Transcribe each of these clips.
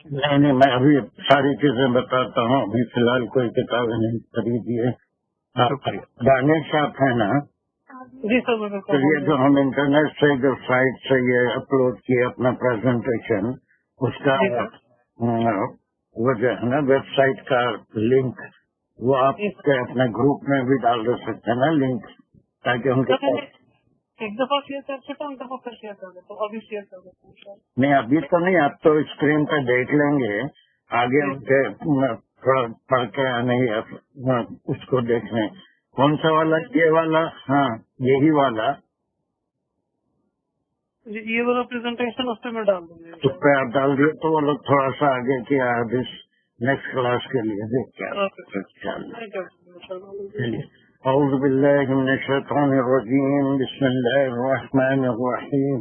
نہیں میں ابھی ساری چیزیں بتاتا ہوں. ابھی فی الحال کوئی کتابیں نہیں خریدی ہے. دانش صاحب ہے نا؟ جی سر. تو یہ جو ہم انٹرنیٹ سے جو سائٹ سے یہ اپلوڈ کیے اپنا پریزنٹیشن، اس کا وہ جو ہے نا ویب سائٹ کا لنک، وہ آپ کے اپنے گروپ میں بھی ڈال دے سکتے ہیں نا لنک، تاکہ ان کے پاس ایک دفعہ شیئر کر سکتا ہوں، دفعہ پھر شیئر کر دیتا ہوں. ابھی شیئر کر دیتا ہوں. نہیں ابھی تو نہیں، آپ تو اسکرین پہ دیکھ لیں گے آگے ان کے تھوڑا پڑھ کے نہیں اس کو دیکھ لیں. کون سا والا؟ یہ والا؟ ہاں یہی والا. جی یہ والا پریزنٹیشن اس پہ میں ڈال دوں گا. اس پہ آپ ڈال دیے تو وہ لوگ تھوڑا سا آگے کی حدیث نیکسٹ کلاس کے لیے دیکھ کے اعوذ باللہ من الشیطان الرجیم، بسم اللہ الرحمن الرحیم.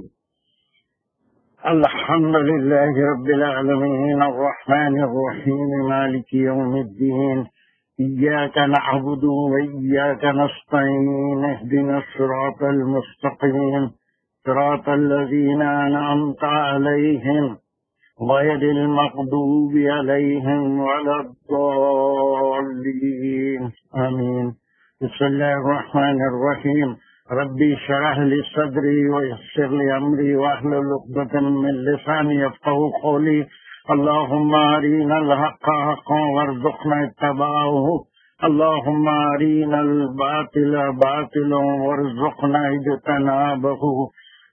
الحمد لله رب العالمين الرحمن الرحيم مالك يوم الدين إياك نعبد وإياك نستعين اهدنا الصراط المستقيم صراط الذين أنعمت عليهم غير المغضوب عليهم ولا الضالين آمين. بسم الله الرحمن الرحيم. ربي اشرح لي صدري ويسر لي امري واحلل عقدة من لساني يفقهوا قولي. اللهم ارنا الحق حقا وارزقنا اتباعه، اللهم ارنا الباطل باطلا وارزقنا اجتنابه.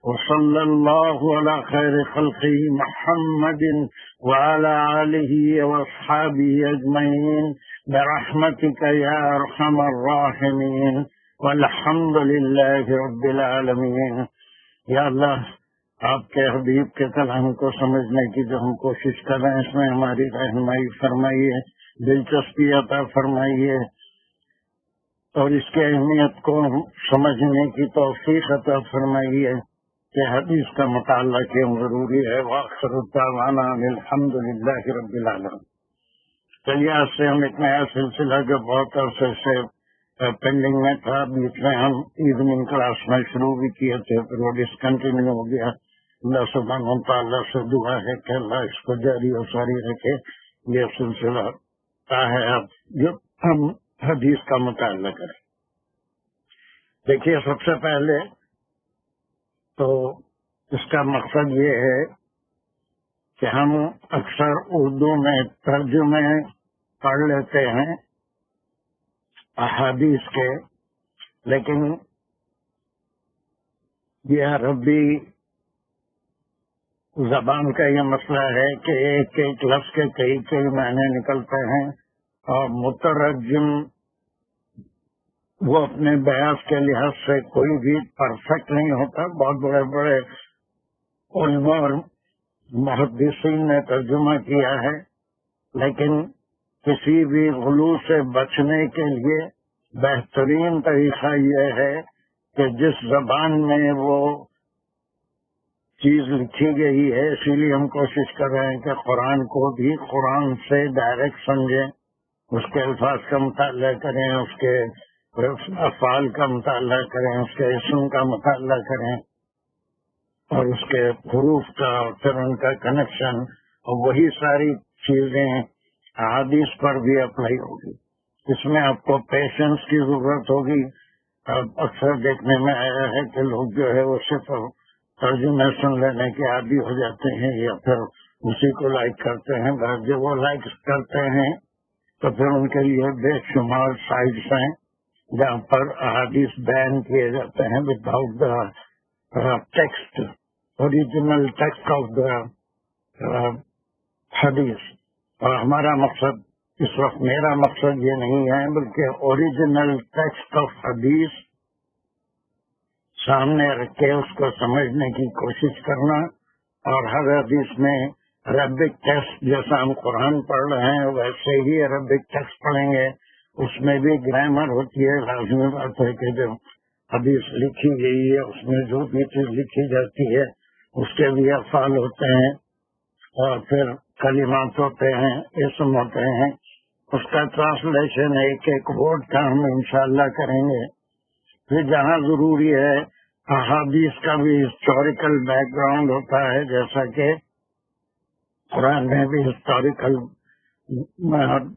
وصلى الله على خير خلقه محمد وعلى آله واصحابه اجمعين برحمتك يا ارحم الراحمين والحمد للہ رب العالمین. یا اللہ، آپ کے حبیب کے کلام کو سمجھنے کی جو ہم کوشش کر رہے ہیں اس میں ہماری رہنمائی فرمائیے، دلچسپی عطا فرمائیے، اور اس کی اہمیت کو سمجھنے کی توفیق عطا فرمائیے کہ حدیث کا مطالعہ کیوں ضروری ہے. وآخر دعوانا الحمد للہ رب العالمین. چلیے آج سے ہم ایک نیا سلسلہ جو بہت عرصے سے پینڈنگ میں تھا، بیچ میں ہم ایوننگ کلاس میں شروع بھی کیے تھے، پھر وہ ڈسکنٹینیو ہو گیا. اللہ سبحانہ و تعالیٰ سے دعا ہے کہ اللہ اس کو جاری و ساری رکھے. یہ سلسلہ ہے اب جو ہم حدیث کا مطالعہ کریں. دیکھیے سب سے پہلے تو اس کا مقصد یہ ہے کہ ہم اکثر اردو میں ترجمے پڑھ لیتے ہیں احادیث کے، لیکن یہ عربی زبان کا یہ مسئلہ ہے کہ ایک ایک لفظ کے کئی کئی معنی نکلتے ہیں، اور مترجم وہ اپنے بیاض کے لحاظ سے کوئی بھی پرفیکٹ نہیں ہوتا. بہت بڑے بڑے علماء اور محدثین نے ترجمہ کیا ہے، لیکن کسی بھی غلو سے بچنے کے لیے بہترین طریقہ یہ ہے کہ جس زبان میں وہ چیز لکھی گئی ہے، اسی لیے ہم کوشش کر رہے ہیں کہ قرآن کو بھی قرآن سے ڈائریکٹ سمجھیں، اس کے الفاظ کا مطالعہ کریں، اس کے افعال کا مطالعہ کریں، اس کے اسم کا مطالعہ کریں، اور اس کے حروف کا، پھر ان کا کنیکشن، اور وہی ساری چیزیں احادیث پر بھی اپلائی ہوگی. اس میں آپ کو پیشنس کی ضرورت ہوگی. اکثر دیکھنے میں آیا ہے کہ لوگ جو ہے وہ صرف ترجمے سن لینے کے عادی ہو جاتے ہیں، یا پھر اسی کو لائک کرتے ہیں. جب وہ لائک کرتے ہیں تو پھر ان کے لیے بے شمار سائٹس ہیں جہاں پر احادیث بیان کیے جاتے ہیں without the text, original text of the حدیث. اور ہمارا مقصد اس وقت، میرا مقصد یہ نہیں ہے، بلکہ اوریجنل ٹیکسٹ آف حدیث سامنے رکھ کے اس کو سمجھنے کی کوشش کرنا. اور ہر حدیث میں عربک ٹیکسٹ، جیسا ہم قرآن پڑھ رہے ہیں ویسے ہی عربک ٹیکسٹ پڑھیں گے. اس میں بھی گرامر ہوتی ہے. لازمی بات ہے کہ جو حدیث لکھی گئی ہے اس میں جو بھی چیز لکھی جاتی ہے اس کے بھی افعال ہوتے ہیں، اور پھر کلمات ہوتے ہیں، اسم ہوتے ہیں. اس کا ٹرانسلیشن ایک ایک ورڈ کا ہم انشاءاللہ کریں گے. پھر جہاں ضروری ہے احادیث کا بھی ہسٹوریکل بیک گراؤنڈ ہوتا ہے، جیسا کہ قرآن میں بھی ہسٹوریکل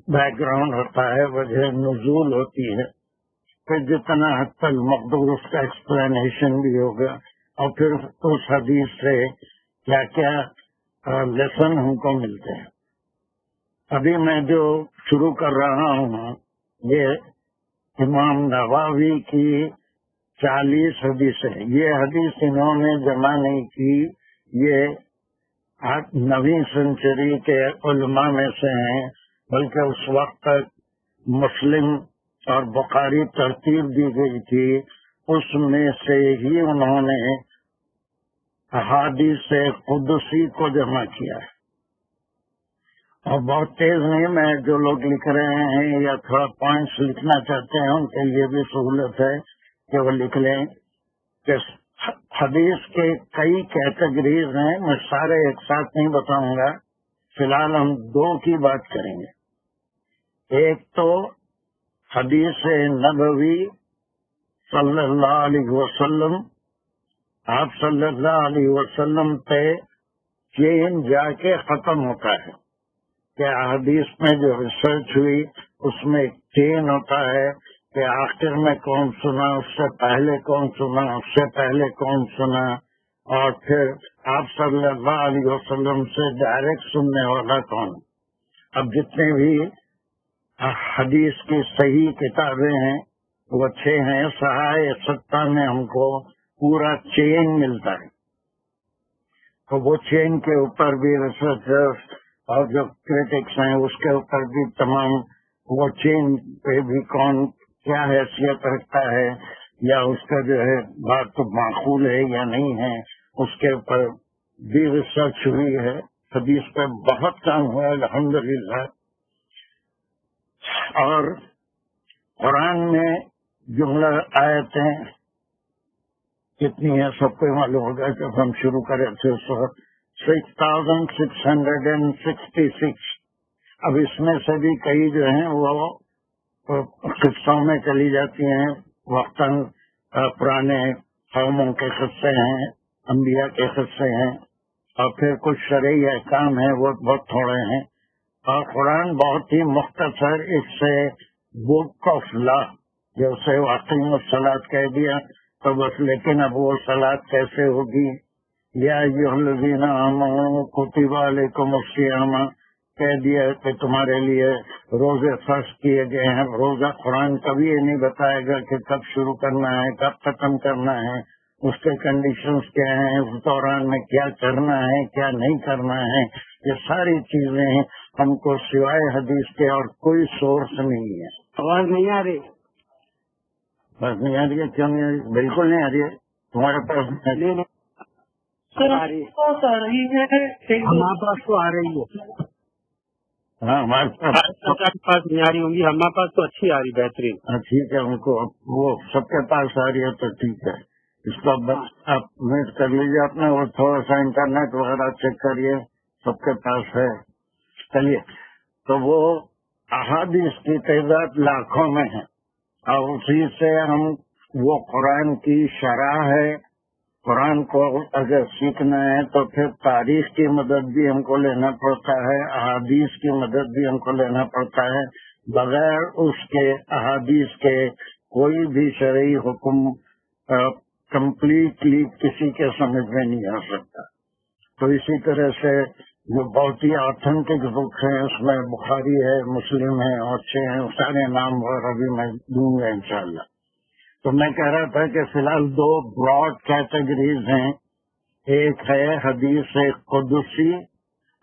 بیک گراؤنڈ ہوتا ہے، وجہ نزول ہوتی ہے، پھر جتنا حد تک مقدور اس کا ایکسپلینیشن بھی ہوگا، اور پھر اس حدیث سے کیا کیا لیسن ہم کو ملتے ہیں۔ ابھی میں جو شروع کر رہا ہوں یہ امام نووی کی 40 حدیثیں، یہ حدیث انہوں نے جمع نہیں کی، یہ 9ویں سنچری کے علماء میں سے ہیں، بلکہ اس وقت تک مسلم اور بخاری ترتیب دی گئی تھی، اس میں سے ہی انہوں نے احادیث قدسی کو جمع کیا ہے۔ اور بہت تیز نہیں، میں جو لوگ لکھ رہے ہیں یا تھوڑا پوائنٹس لکھنا چاہتے ہیں ان کے لیے بھی سہولت ہے کہ وہ لکھ لیں کہ حدیث کے کئی کیٹیگریز ہیں، میں سارے ایک ساتھ نہیں بتاؤں گا، فی الحال ہم 2 کی بات کریں گے۔ ایک تو حدیث نبوی صلی اللہ علیہ وسلم، آپ صلی اللہ علیہ وسلم پہ چین جا کے ختم ہوتا ہے کہ حدیث میں جو ریسرچ ہوئی اس میں ایک چین ہوتا ہے کہ آخر میں کون سنا، اس سے پہلے کون سنا، اس سے پہلے کون سنا، اور پھر آپ صلی اللہ علیہ وسلم سے ڈائریکٹ سننے والا کون۔ اب جتنے بھی حدیث کی صحیح کتابیں ہیں وہ 6 ہیں، صحائح 7 میں ہم کو پورا چین ملتا ہے، تو وہ چین کے اوپر بھی ریسرچرز اور جو کریٹکس ہیں اس کے اوپر بھی تمام، وہ چین پہ بھی کون کیا حیثیت رکھتا ہے، یا اس کا جو ہے بات تو معقول ہے یا نہیں ہے، اس کے اوپر بھی ریسرچ ہوئی ہے۔ حدیث پہ بہت کام ہوا ہے الحمدللہ۔ اور قرآن میں جملہ آیتیں کتنی ہیں سب کو معلوم ہوگا، جب ہم شروع کرے تھے 6666۔ اب اس میں سے بھی کئی جو ہیں وہ قصوں میں چلی جاتی ہیں، وقتاً پرانے قوموں کے قصے ہیں، انبیاء کے قصے ہیں، اور پھر کچھ شرعی احکام ہیں وہ بہت تھوڑے ہیں، اور قرآن بہت ہی مختصر، اس سے بک آف لا جو سے واقعی الصلاۃ کہہ دیا تو بس، لیکن اب وہ صلاۃ کیسے ہوگی، یا ایھا الذین آمنوا کتب علیکم الصیام کہہ دیا کہ تمہارے لیے روزے فرض کیے گئے ہیں۔ روزہ قرآن کبھی یہ نہیں بتائے گا کہ کب شروع کرنا ہے کب ختم کرنا ہے، اس کے کنڈیشنز کیا ہیں، اس دوران میں کیا کرنا ہے کیا نہیں کرنا ہے، یہ ساری چیزیں ہم کو سوائے حدیث کے اور کوئی سورس نہیں ہے۔ آواز نہیں آ رہی؟ بس نہیں آ رہی ہے؟ کیوں نہیں آ رہی؟ بالکل نہیں آ رہی ہے تمہارے پاس؟ سر آ رہی ہے، ہمارے پاس تو آ رہی ہے، ہاں ہمارے پاس نہیں آ رہی ہوں گی، ہمارے پاس تو اچھی آ رہی، بہترین۔ ٹھیک ہے، ان کو وہ سب کے پاس آ رہی ہے تو ٹھیک ہے، اس کو آپ میٹ کر لیجیے اپنا، وہ تھوڑا سا انٹرنیٹ وغیرہ چیک کریے، سب کے پاس ہے۔ چلیے، تو وہ احادیث کی تعداد لاکھوں میں ہے، اور اسی سے ہم وہ قرآن کی شرح ہے۔ قرآن کو اگر سیکھنا ہے تو پھر تاریخ کی مدد بھی ہم کو لینا پڑتا ہے، احادیث کی مدد بھی ہم کو لینا پڑتا ہے۔ بغیر اس کے احادیث کے کوئی بھی شرعی حکم کمپلیٹلی کسی کے سمجھ میں نہیں آ سکتا۔ تو اسی طرح سے جو بہت ہی آتھینٹک بک ہیں، اس میں بخاری ہے، مسلم ہے، اور 6 ہیں، سارے نام وغیرہ بھی میں دوں گا انشاءاللہ۔ تو میں کہہ رہا تھا کہ فی الحال 2 براڈ کیٹیگریز ہیں، ایک ہے حدیث قدسی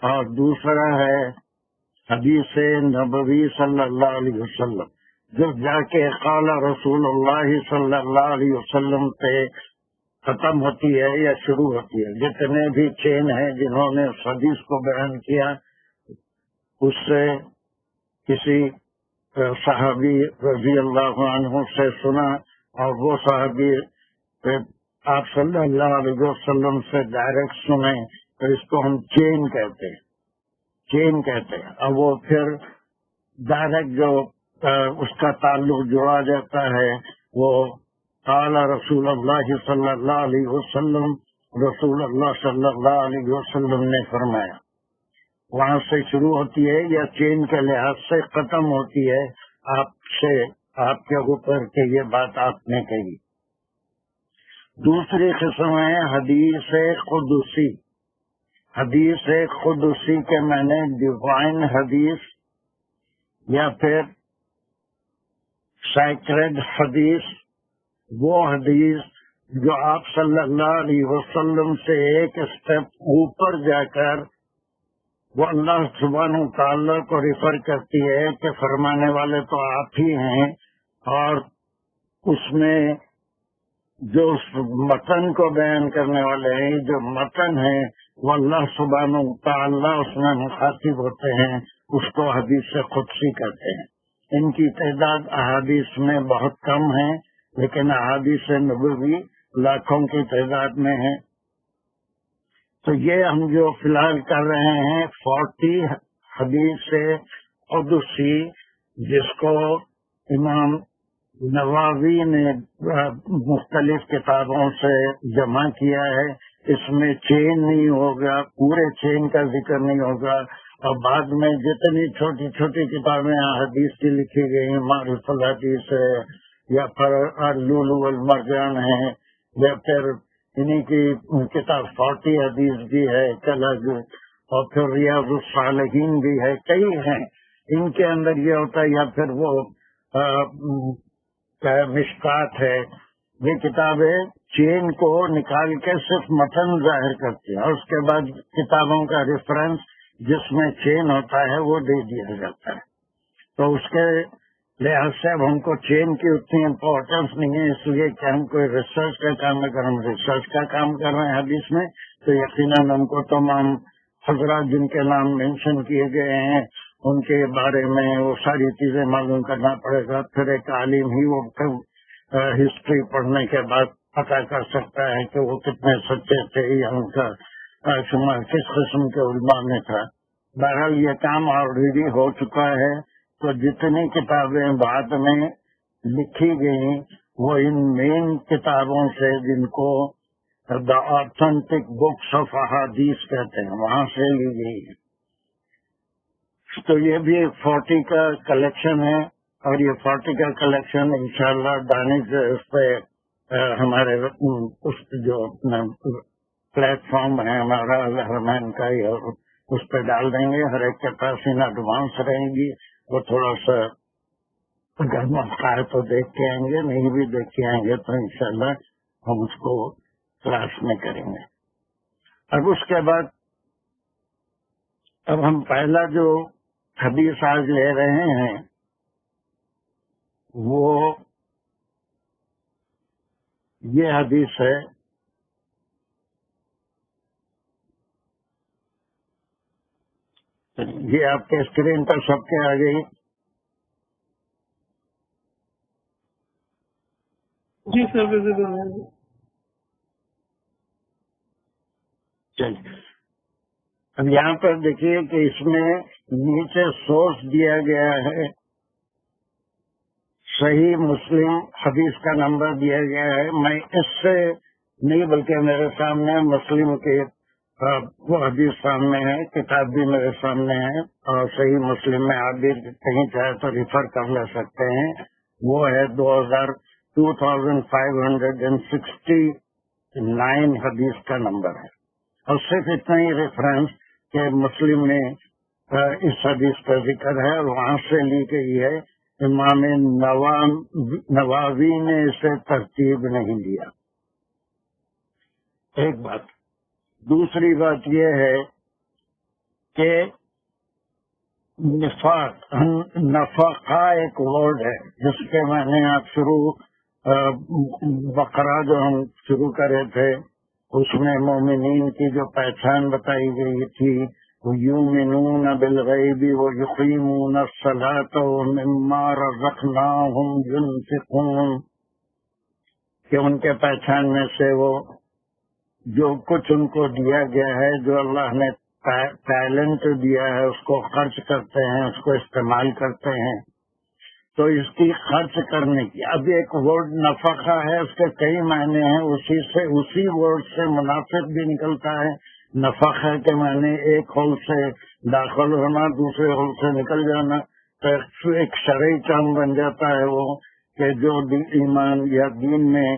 اور دوسرا ہے حدیث نبوی صلی اللہ علیہ وسلم، جو جا کے قال رسول اللہ صلی اللہ علیہ وسلم پہ ختم ہوتی ہے یا شروع ہوتی ہے۔ جتنے بھی چین ہیں جنہوں نے اس حدیث کو بیان کیا، اس سے کسی صحابی رضی اللہ عنہ سے سنا، اور وہ صحابی آپ صلی اللہ علیہ وسلم سے ڈائریکٹ سنیں، تو اس کو ہم چین کہتے ہیں، چین کہتے ہیں۔ اور وہ پھر ڈائریکٹ جو اس کا تعلق جوڑا جاتا ہے، وہ قال رسول اللہ صلی اللہ علیہ وسلم، رسول اللہ صلی اللہ علیہ وسلم نے فرمایا، وہاں سے شروع ہوتی ہے یا چین کے لحاظ سے ختم ہوتی ہے آپ کے اوپر کہ یہ بات آپ نے کہی. دوسری قسم ہے حدیث قدسی. حدیث قدسی کے معنی ڈیوائن حدیث یا پھر سیکرڈ حدیث، وہ حدیث جو آپ صلی اللہ علیہ وسلم سے ایک اسٹیپ اوپر جا کر وہ اللہ سبحانہ وتعالی کو ریفر کرتی ہے کہ فرمانے والے تو آپ ہی ہیں، اور اس میں جو متن کو بیان کرنے والے ہیں، جو متن ہے وہ اللہ سبحانہ وتعالی اس میں مخاطب ہوتے ہیں، اس کو حدیث قدسی کہتے ہیں. ان کی تعداد احادیث میں بہت کم ہے، لیکن احادیث نبوی لاکھوں کی تعداد میں ہے. تو یہ ہم جو فی الحال کر رہے ہیں 40 حدیث قدسی، جس کو امام نووی نے مختلف کتابوں سے جمع کیا ہے. اس میں چین نہیں ہوگا، پورے چین کا ذکر نہیں ہوگا، اور بعد میں جتنی چھوٹی چھوٹی کتابیں حدیث کی لکھی گئی، معرفت الحدیث ہے یا پھر اللؤلؤ والمرجان ہے، یا پھر انہی کی کتاب 40 حدیث بھی ہے ایک الگ، اور پھر ریاض الصالحین بھی ہے، کئی ہیں. ان کے اندر یہ ہوتا ہے، یا پھر وہ مشکات ہے. یہ کتابیں چین کو نکال کے صرف متن ظاہر کرتی ہیں، اور اس کے بعد کتابوں کا ریفرنس جس میں چین ہوتا ہے وہ دے دیا جاتا ہے. تو اس کے لحاظ سے اب ہم کو چین کی اتنی امپورٹنس نہیں ہے، اس لیے کہ ہم کوئی ریسرچ کا کام اگر ہم ریسرچ کا کام کر رہے ہیں حدیث میں، تو یقیناً ہم کو تمام حضرات جن کے نام مینشن کیے گئے ہیں ان کے بارے میں وہ ساری چیزیں معلوم کرنا پڑے گا. پھر ایک عالم ہی وہ ہسٹری پڑھنے کے بعد پتہ کر سکتا ہے کہ وہ کتنے سچے تھے یا ان کا شمار کس قسم کے علماء میں تھا. بہرحال یہ کام آلریڈی ہو چکا ہے. تو جتنی کتابیں بعد میں لکھی گئیں وہ ان مین کتابوں سے، جن کو دا آتھینٹک بکس آف احادیث کہتے ہیں، وہاں سے لی گئی ہے. تو یہ بھی 40 کا کلیکشن ہے، اور یہ 40 کا کلیکشن انشاءاللہ دانش اس پہ ہمارے اس جو پلیٹ فارم ہے ہمارا الحرمین کا، اس پہ ڈال دیں گے. ہر ایک کے پاس ان ایڈوانس رہیں گی. وہ تھوڑا سا اگر موقع ہے تو دیکھ کے آئیں گے، نہیں بھی دیکھ کے آئیں گے تو انشاءاللہ ہم اس کو کلاس میں کریں گے. اب اس کے بعد اب ہم پہلا جو حدیث آج لے رہے ہیں وہ یہ حدیث ہے، یہ آپ کے اسکرین پر سب کے آ گئی. جی سر وزٹ. چلیے اب یہاں پر دیکھیے کہ اس میں نیچے سورس دیا گیا ہے، صحیح مسلم حدیث کا نمبر دیا گیا ہے. میں اس سے نہیں بلکہ میرے سامنے مسلم کے وہ حدیث سامنے ہے، کتاب بھی میرے سامنے ہے، اور صحیح مسلم میں آپ بھی کہیں چاہے تو ریفر کر لے سکتے ہیں. وہ ہے 2569 حدیث کا نمبر ہے. اور صرف اتنا ہی ریفرنس کہ مسلم میں اس حدیث کا ذکر ہے، اور وہاں سے لی گئی ہے. امام نووی نے اسے ترتیب نہیں دیا. ایک بات. دوسری بات یہ ہے کہ نفقہ ایک ورڈ ہے جس کے معنی آپ بقرہ جو ہم شروع کرے تھے اس میں مومنین کی جو پہچان بتائی گئی تھی، یؤمنون بالغیب ویقیمون الصلاۃ ومما رزقناہم ينفقون، کہ ان کے پہچان میں سے وہ جو کچھ ان کو دیا گیا ہے، جو اللہ نے ٹیلنٹ دیا ہے، اس کو خرچ کرتے ہیں، اس کو استعمال کرتے ہیں. تو اس کی خرچ کرنے کی اب ایک ورڈ نفقہ ہے، اس کے کئی معنی ہیں. اسی ورڈ سے منافق بھی نکلتا ہے. نفقہ کے معنی ایک ہول سے داخل ہونا، دوسرے ہال سے نکل جانا، تو ایک شرعی کام بن جاتا ہے وہ کہ جو ایمان یا دین میں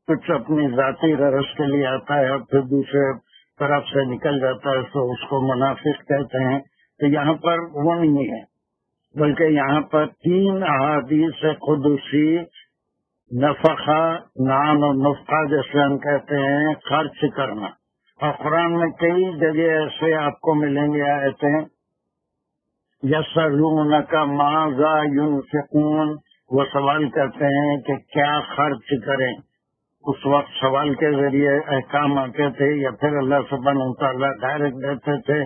کچھ اپنی ذاتی غرض کے لیے آتا ہے اور پھر دوسرے طرف سے نکل جاتا ہے تو اس کو منافق کہتے ہیں. تو یہاں پر وہ نہیں ہے، بلکہ یہاں پر 3 احادیث قدسی نفقہ، نان اور نفقہ جیسے ہم کہتے ہیں، خرچ کرنا. اور قرآن میں کئی جگہ ایسے آپ کو ملیں گے آیتیں، یسألونک ماذا ینفقون، وہ سوال کرتے ہیں کہ کیا خرچ کریں. اس وقت سوال کے ذریعے احکام آتے تھے یا پھر اللہ سبحانہ و تعالیٰ ڈائریکٹ دیتے تھے،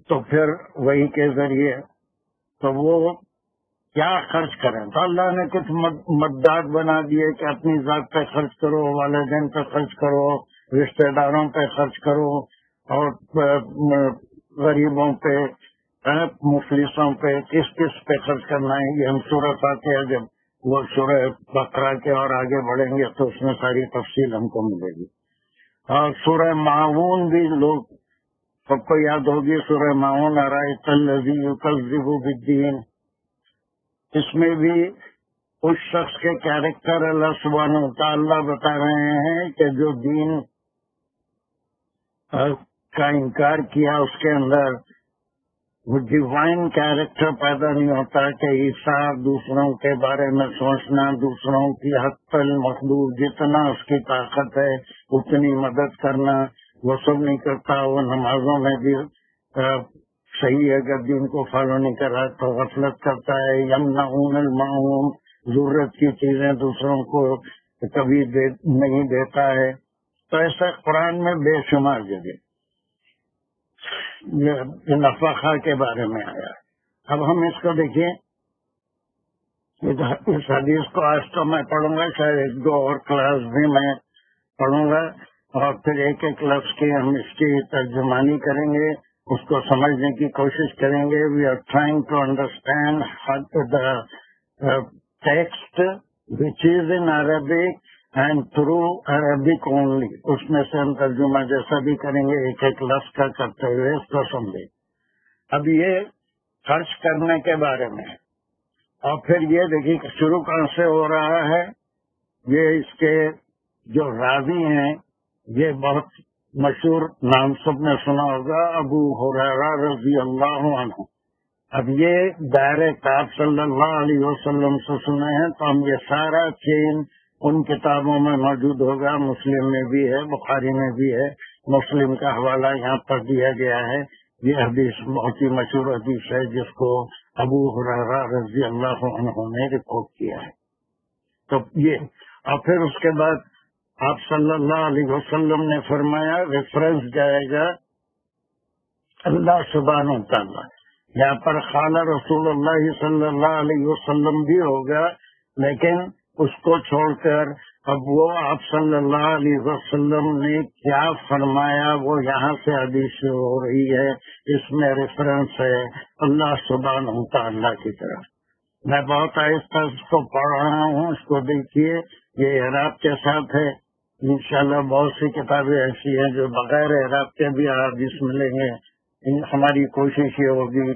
تو پھر وہی کے ذریعے تو وہ کیا خرچ کریں. تو اللہ نے کچھ مددات بنا دیے کہ اپنی ذات پہ خرچ کرو، والدین پہ خرچ کرو، رشتہ داروں پہ خرچ کرو، اور غریبوں پہ، مفلسوں پہ، کس پہ خرچ کرنا ہے. یہ ہم سورہ فاتحہ جب وہ سورہ بقرہ کے اور آگے بڑھیں گے تو اس میں ساری تفصیل ہم کو ملے گی. اور سورہ معاون بھی لوگ سب کو یاد ہوگی، سورہ معاون ارائیت الذی یکذب بالدین. اس میں بھی اس شخص کے کیریکٹر اللہ سبحانہ وتعالیٰ بتا رہے ہیں کہ جو دین کا انکار کیا، اس کے اندر وہ ڈیوائن کیریکٹر پیدا نہیں ہوتا کہ عیسیٰ دوسروں کے بارے میں سوچنا، دوسروں کی حق المحدود جتنا اس کی طاقت ہے اتنی مدد کرنا، وہ سب نہیں کرتا. وہ نمازوں میں بھی صحیح ہے، اگر دین کو فالو نہیں کر رہا تو غفلت کرتا ہے. یمنعون الماعون، ضرورت کی چیزیں دوسروں کو کبھی نہیں دیتا ہے. تو ایسا قرآن میں بے شمار جگہ یہ نفقہ کے بارے میں آیا. اب ہم اس کو دیکھیں، اس حدیث کو آج تو میں پڑھوں گا، شاید 1-2 اور کلاس بھی میں پڑھوں گا، اور پھر ایک لفظ کی ہم اس کی ترجمانی کریں گے، اس کو سمجھنے کی کوشش کریں گے. We are trying to understand the text which is in Arabic and through Arabic only. اس میں سے ہم ترجمہ جیسا بھی کریں گے، ایک لفظ کا کرتے ہوئے اس کو سمجھیں. اب یہ خرچ کرنے کے بارے میں، اور پھر یہ دیکھیے کہ شروع کہاں سے ہو رہا ہے. یہ اس کے جو راوی ہیں یہ بہت مشہور نام سب نے سنا ہوگا، ابو ہریرہ رضی اللہ عنہ. اب یہ ڈائریکٹ آپ صلی اللہ علیہ وسلم سے سنے ہیں، تو ہم یہ سارا چین ان کتابوں میں موجود ہوگا. مسلم میں بھی ہے، بخاری میں بھی ہے. مسلم کا حوالہ یہاں پر دیا گیا ہے. یہ حدیث بہت ہی مشہور حدیث ہے جس کو ابو ہریرہ رضی اللہ عنہ نے رپورٹ کیا ہے. تو یہ اور پھر اس کے بعد آپ صلی اللہ علیہ وسلم نے فرمایا، ریفرنس جائے گا اللہ سبحانہ و تعالیٰ. یہاں پر قال رسول اللہ صلی اللہ علیہ وسلم بھی ہوگا، لیکن اس کو چھوڑ کر اب وہ آپ صلی اللہ علیہ وسلم نے کیا فرمایا وہ یہاں سے حدیث ہو رہی ہے. اس میں ریفرنس ہے اللہ سبحانہ و تعالیٰ کی طرف. میں بہت آہستہ اس کو پڑھ رہا ہوں، اس کو دیکھیے. یہ اعراب کے ساتھ ہے. انشاءاللہ بہت سی کتابیں ایسی ہیں جو بغیر اعراب کے بھی حدیث ملیں گے. ہماری کوشش یہ ہوگی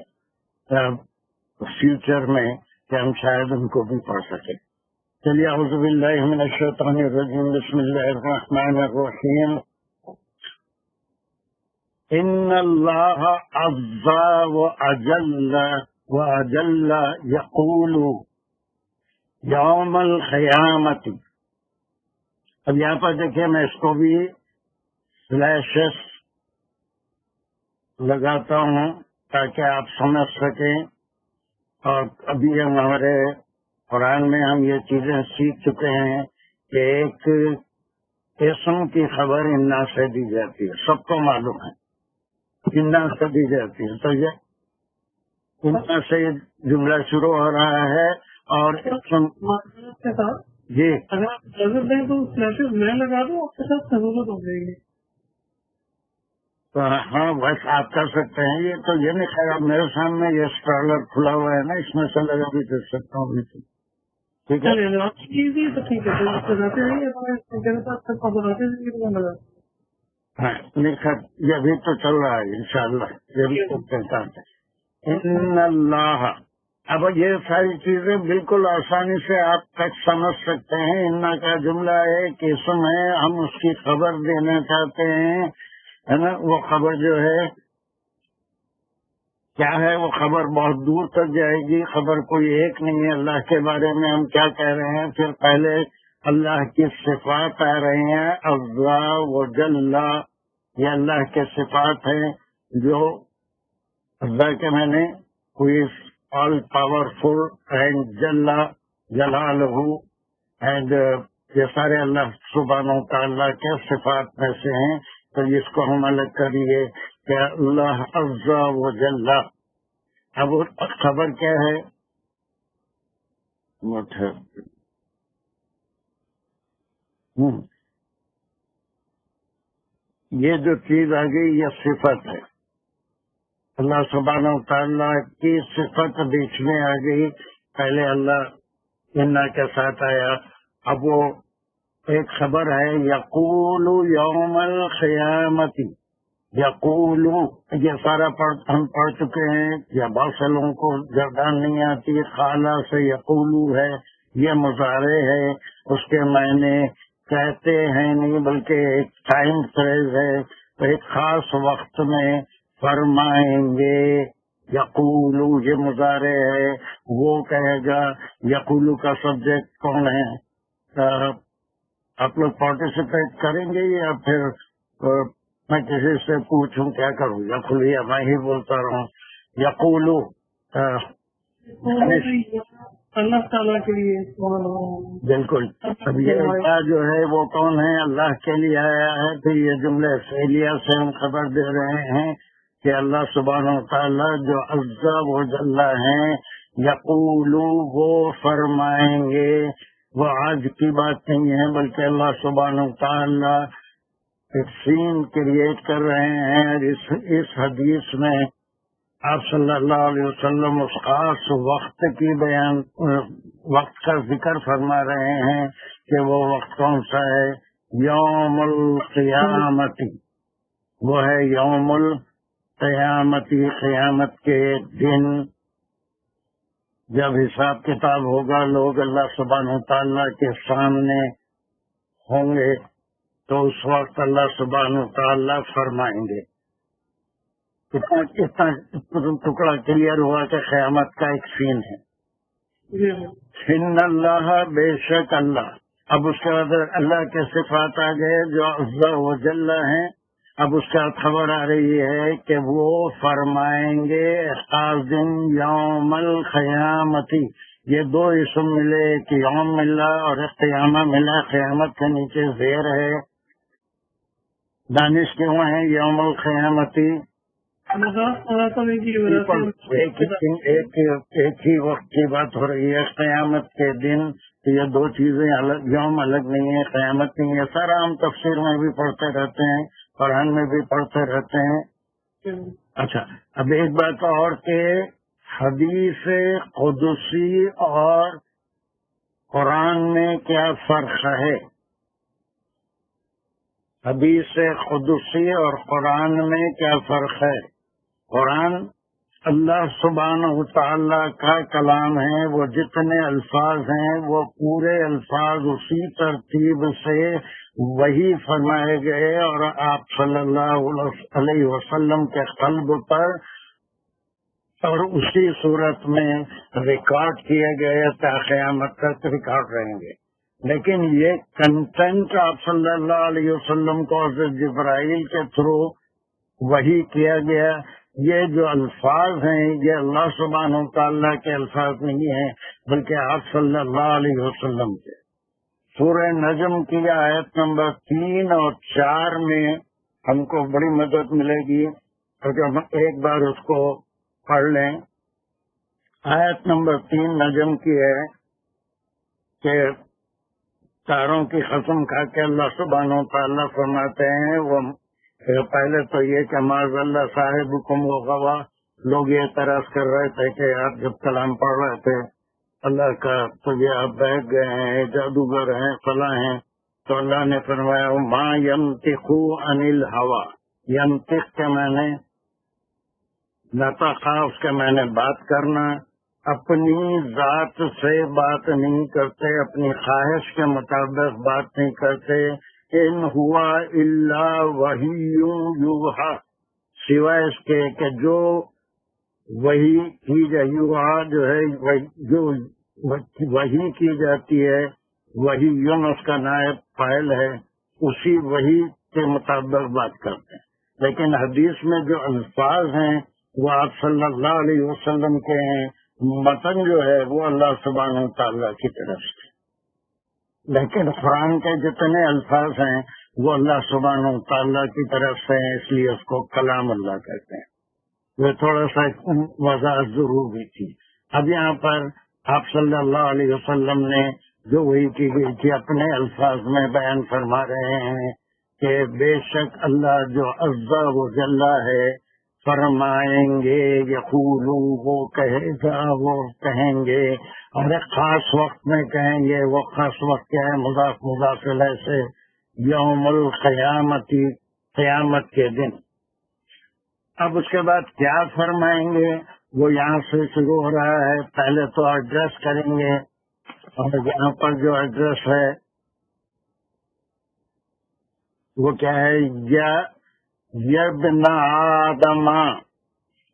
فیوچر میں کہ ہم شاید ان کو بھی پڑھ سکیں. چلیے، اعوذ باللہ من الشیطان الرجیم، بسم اللہ الرحمن الرحیم. ان اللہ عز وجل یقول یوم القیامت. اب یہاں پر دیکھیں، میں اس کو بھی فلیشز لگاتا ہوں تاکہ آپ سمجھ سکیں. اور ابھی ہمارے قرآن میں ہم یہ چیزیں سیکھ چکے ہیں کہ ایک اسم کی خبر انا سے دی جاتی ہے، سب کو معلوم ہے انا سے دی جاتی ہے. تو یہ انا سے جملہ شروع ہو رہا ہے. اور جی اگر آپ اجازت دیں تو فلیشز میں لگا دوں، آپ کے ساتھ سہولت ہو جائے گی. ہاں بس آپ کر سکتے ہیں. یہ تو یہ نہیں خیال، میرے سامنے یہ اسٹرالر کھلا ہوا ہے نا، اس میں سے لگا بھی دے سکتا ہوں. ٹھیک ہے، تو ٹھیک ہے، بناتے رہیے. ہاں نکھت یہ بھی تو چل رہا ہے انشاءاللہ، یہ بھی کہتا ہے ان اللہ. اب یہ ساری چیزیں بالکل آسانی سے آپ تک سمجھ سکتے ہیں. ان کا جملہ ایک اسم ہے، ہم اس کی خبر دینا چاہتے ہیں، ہے نا. وہ خبر جو ہے کیا ہے؟ وہ خبر بہت دور تک جائے گی. خبر کوئی ایک نہیں ہے اللہ کے بارے میں. ہم کیا کہہ رہے ہیں؟ پھر پہلے اللہ کی صفات آ رہی ہیں. عزا و جل، یہ اللہ کے صفات ہیں جو اللہ کے میں نے کوئی آل پاورفل اینڈ جلالہ اینڈ یہ سارے اللہ سبحانہ و تعالیٰ کے صفات میں سے ہیں. تو اس کو ہم الگ کریے کہ اللہ عزا و جل. اب خبر کیا ہے؟ یہ جو چیز آ گئی یہ صفت ہے. اللہ سبحانہ و تعالیٰ کی صفت بیچ میں آ گئی. پہلے اللہ انا کے ساتھ آیا. اب وہ ایک خبر ہے یقول یوم القیامت. یقول یہ سارا ہم پڑھ چکے ہیں. یا بہت سے لوگوں کو گردان نہیں آتی. خالہ سے یقول ہے، یہ مضارع ہے. اس کے معنی کہتے ہیں نہیں بلکہ ایک ٹائم فریز ہے. تو ایک خاص وقت میں فرمائیں گے. یقولو یہ مضارع ہے، وہ کہے گا. یقولو کا سبجیکٹ کون ہے؟ آپ لوگ پارٹیسپیٹ کریں گے یا پھر میں کسی سے پوچھوں کیا کروں؟ یقولو یا میں ہی بولتا رہوں؟ یقولو اللہ تعالیٰ کے لیے بالکل. اب یہ اللہ جو ہے وہ کون ہے؟ اللہ کے لیے آیا ہے. پھر یہ جملے فعلیہ سے ہم خبر دے رہے ہیں کہ اللہ سبحانہ و تعالیٰ جو عزا و جل ہیں، یقولو وہ فرمائیں گے. وہ آج کی بات نہیں ہے بلکہ اللہ سبحانہ و تعالیٰ ایک سین کریٹ کر رہے ہیں. اس حدیث میں آپ صلی اللہ علیہ وسلم اس خاص وقت کی وقت کا ذکر فرما رہے ہیں کہ وہ وقت کون سا ہے؟ یوم القیامتی. وہ ہے یوم القیامتی، قیامت کے دن جب حساب کتاب ہوگا، لوگ اللہ سبحانہ و تعالیٰ کے سامنے ہوں گے. تو اس وقت اللہ سبحانہ و تعالیٰ فرمائیں گے. اتنا ٹکڑا کلیئر ہوا کہ قیامت کا ایک سین ہے. ان اللہ بے شک اللہ. اب اس کے بعد اللہ کے صفات آ گئے جو عزا و جل ہیں. اب اس کے بعد خبر آ رہی ہے کہ وہ فرمائیں گے خاص دن یوم القیامتی. یہ دو اسم ملے کہ یوم ملا اور ایک قیامہ ملا. قیامت کے نیچے زیر ہے. دانش کیوں ہے یوم القیامتی؟ ایک ہی وقت کی بات ہو رہی ہے. قیامت کے دن یہ دو چیزیں الگ، یوم الگ نہیں ہے، قیامت نہیں ہے. سارا ہم تفسیر میں بھی پڑھتے رہتے ہیں، قرآن میں بھی پڑھتے رہتے ہیں. اچھا اب ایک بات اور کہ حدیث قدسی اور قرآن میں کیا فرق ہے؟ حدیث قدسی اور قرآن میں کیا فرق ہے؟ قرآن اللہ سبحانہ و تعالیٰ کا کلام ہے. وہ جتنے الفاظ ہیں وہ پورے الفاظ اسی ترتیب سے وہی فرمائے گئے اور آپ صلی اللہ علیہ وسلم کے قلب پر اور اسی صورت میں ریکارڈ کیے گئے تا قیامت تک ریکارڈ رہیں گے. لیکن یہ کنٹینٹ آپ صلی اللہ علیہ وسلم کو حضرت جبرائیل کے تھرو وہی کیا گیا. یہ جو الفاظ ہیں یہ اللہ سبحانہ و تعالیٰ کے الفاظ نہیں ہیں بلکہ آپ صلی اللہ علیہ وسلم کے. سورہ نجم کی آیت نمبر 3 اور 4 میں ہم کو بڑی مدد ملے گی اگر ہم ایک بار اس کو پڑھ لیں. آیت نمبر 3 نجم کی ہے کہ تاروں کی قسم کھا کے اللہ سبحانہ و تعالیٰ فرماتے ہیں. وہ پہلے تو یہ کہ معاذ اللہ صاحبکم و غوا. لوگ یہ اعتراض کر رہے تھے کہ آپ جب کلام پڑھ رہے تھے اللہ کا تو یہ آپ بیٹھ گئے ہیں، جادوگر ہیں، فلاں ہیں. تو اللہ نے فرمایا ما ینطق عن الہوی، ینطق کے معنی نطقہ، اس کے معنی بات کرنا، اپنی ذات سے بات نہیں کرتے، اپنی خواہش کے مطابق بات نہیں کرتے، ان ہوا الا وحی یوحی، سوائے اس کے کہ جو وحی کی یوحا جو ہے جو وحی کی جاتی ہے، وحی یون اس کا نائب فاعل ہے، اسی وحی کے مطابق بات کرتے ہیں۔ لیکن حدیث میں جو الفاظ ہیں وہ آپ صلی اللہ علیہ وسلم کے ہیں، متن جو ہے وہ اللہ سبحانہ و تعالیٰ کی طرف سے، لیکن قرآن کے جتنے الفاظ ہیں وہ اللہ سبحانہ و تعالیٰ کی طرف سے ہیں، اس لیے اس کو کلام اللہ کہتے ہیں۔ وہ تھوڑا سا وضاحت ضروری تھی۔ اب یہاں پر آپ صلی اللہ علیہ وسلم نے جو وہی کی گئی تھی اپنے الفاظ میں بیان فرما رہے ہیں کہ بے شک اللہ جو عز و جل ہے فرمائیں گے، یقولون وہ کہے گا، وہ کہیں گے، اور ایک خاص وقت میں کہیں گے۔ وہ خاص وقت کیا ہے؟ مضاف مضاف الیہ سے، یوم القیامتی، قیامت کے دن۔ اب اس کے بعد کیا فرمائیں گے وہ یہاں سے شروع ہو رہا ہے۔ پہلے تو ایڈریس کریں گے، اور یہاں پر جو ایڈریس ہے وہ کیا ہے؟ یا ابن آدم،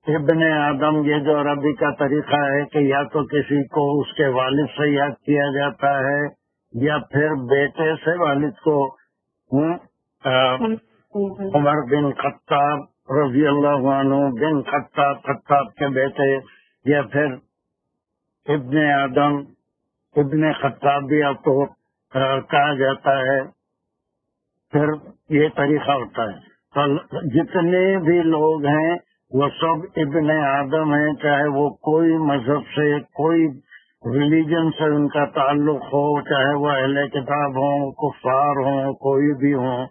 ابن آدم، یہ جو عربی کا طریقہ ہے کہ یا تو کسی کو اس کے والد سے یاد کیا جاتا ہے یا پھر بیٹے سے والد کو، عمر بن خطاب رضی اللہ عنہ، بن خطاب، خطاب کے بیٹے، یا پھر ابن آدم، ابن خطاب بھی آپ کو کہا جاتا ہے۔ پھر یہ طریقہ ہوتا ہے۔ تو جتنے بھی لوگ ہیں وہ سب ابن آدم ہیں، چاہے وہ کوئی مذہب سے، کوئی ریلیجن سے ان کا تعلق ہو، چاہے وہ اہل کتاب ہوں، کفار ہوں، کوئی بھی ہوں۔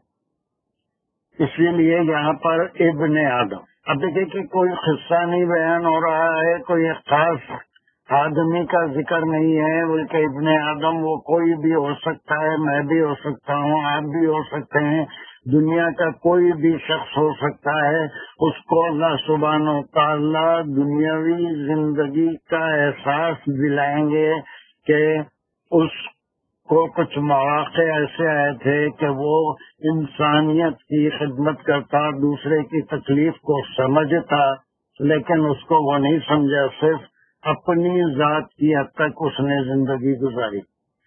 اس لیے یہاں پر ابن آدم، اب دیکھیں کہ کوئی قصہ نہیں بیان ہو رہا ہے، کوئی ایک خاص آدمی کا ذکر نہیں ہے، بلکہ ابن آدم وہ کوئی بھی ہو سکتا ہے، میں بھی ہو سکتا ہوں، آپ بھی ہو سکتے ہیں، دنیا کا کوئی بھی شخص ہو سکتا ہے۔ اس کو اللہ سبحانہ و تعالیٰ دنیاوی زندگی کا احساس دلائیں گے کہ اس کو کچھ مواقع ایسے آئے تھے کہ وہ انسانیت کی خدمت کرتا، دوسرے کی تکلیف کو سمجھتا، لیکن اس کو وہ نہیں سمجھا، صرف اپنی ذات کی حد تک اس نے زندگی گزاری۔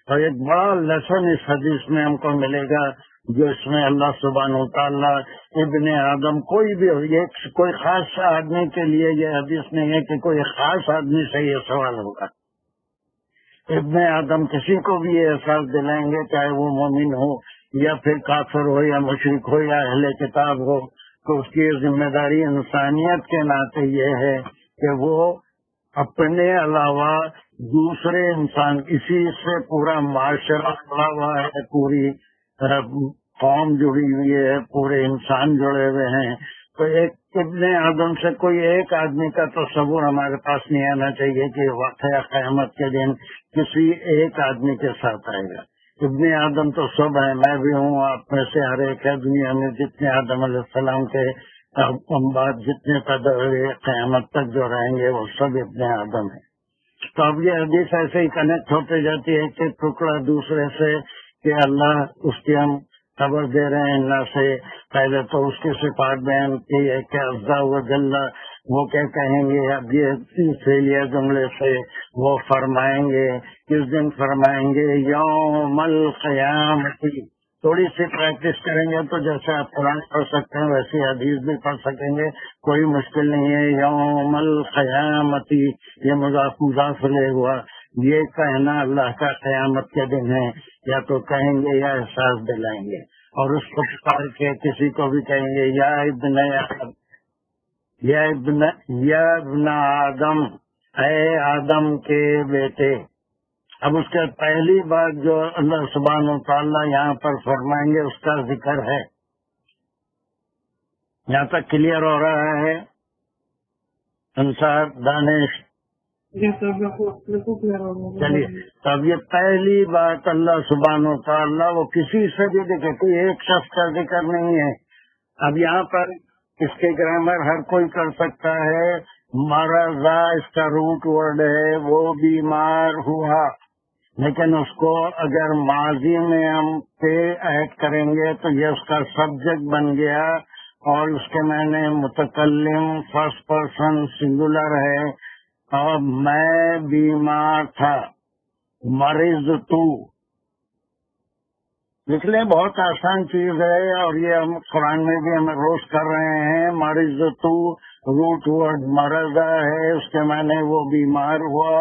اور ایک بڑا لیسن اس حدیث میں ہم کو ملے گا، جو اس میں اللہ سبحانہ و تعالیٰ ابن آدم، کوئی بھی ہو، یہ کوئی خاص آدمی کے لیے یہ حدیث نہیں ہے کہ کوئی خاص آدمی سے یہ سوال ہوگا۔ ابن آدم کسی کو بھی یہ احساس دلائیں گے، چاہے وہ مومن ہو یا پھر کافر ہو یا مشرک ہو یا اہل کتاب ہو، تو اس کی ذمہ داری انسانیت کے ناطے یہ ہے کہ وہ اپنے علاوہ دوسرے انسان، اسی سے پورا معاشرہ جڑا ہوا ہے، پوری قوم جڑی ہوئی ہے، پورے انسان جڑے ہوئے ہیں۔ تو ایک ابن آدم سے کوئی ایک آدمی کا تصور ہمارے پاس نہیں آنا چاہیے کہ واقعہ قیامت کے دن کسی ایک آدمی کے ساتھ آئے گا۔ ابن آدم تو سب ہیں، میں بھی ہوں، آپ میں سے ہر ایک ہے، دنیا میں جتنے آدم علیہ السلام کے بعد جتنے پیدا ہوئے قیامت تک جو رہیں گے وہ سب ابن آدم ہیں۔ تو اب یہ حدیث ایسے ہی کنیکٹ ہوتے جاتی ہے کہ ٹکڑا دوسرے سے، کہ اللہ اس کی ہم خبر دے رہے ہیں اللہ سے۔ پہلے تو اس کی صفات بیان کی ہے کہ عزا و جل، وہ کیا کہیں گے؟ اب یہ فعلیہ جملے سے وہ فرمائیں گے، کس دن فرمائیں گے؟ یوم القیامت۔ تھوڑی سی پریکٹس کریں گے تو جیسے آپ قرآن پڑھ سکتے ہیں ویسی حدیث بھی پڑھ سکیں گے، کوئی مشکل نہیں ہے۔ یوم القیامت، یہ مضاف مضاف لے ہوا، یہ کہنا اللہ کا قیامت کے دن ہے، یا تو کہیں گے یا احساس دلائیں گے، اور اس کو پکار کے کسی کو بھی کہیں گے یا ابن آدم، یا ابن آدم، اے آدم کے بیٹے۔ اب اس کے پہلی بات جو اللہ سبحانہ و تعالیٰ یہاں پر فرمائیں گے اس کا ذکر ہے۔ یہاں تک کلیئر ہو رہا ہے؟ انصار، دانش، چلیے اب یہ پہلی بات اللہ سبحانہ و تعالیٰ وہ کسی سے بھی دیکھے کوئی ایک شخص کا ذکر نہیں ہے. اب یہاں پر اس کے گرامر ہر کوئی کر سکتا ہے. مرضا اس کا روٹ ورڈ ہے، وہ بیمار ہوا، لیکن اس کو اگر ماضی میں ہم پہ ایڈ کریں گے تو یہ اس کا سبجیکٹ بن گیا اور اس کے معنی متکلم فرسٹ پرسن سنگولر ہے. اور میں بیمار تھا، مریض تو لکھ لیں، بہت آسان چیز ہے اور یہ ہم قرآن میں بھی ہمیں روز کر رہے ہیں. مریض تو روٹ ورڈ مرضا ہے، اس کے معنی وہ بیمار ہوا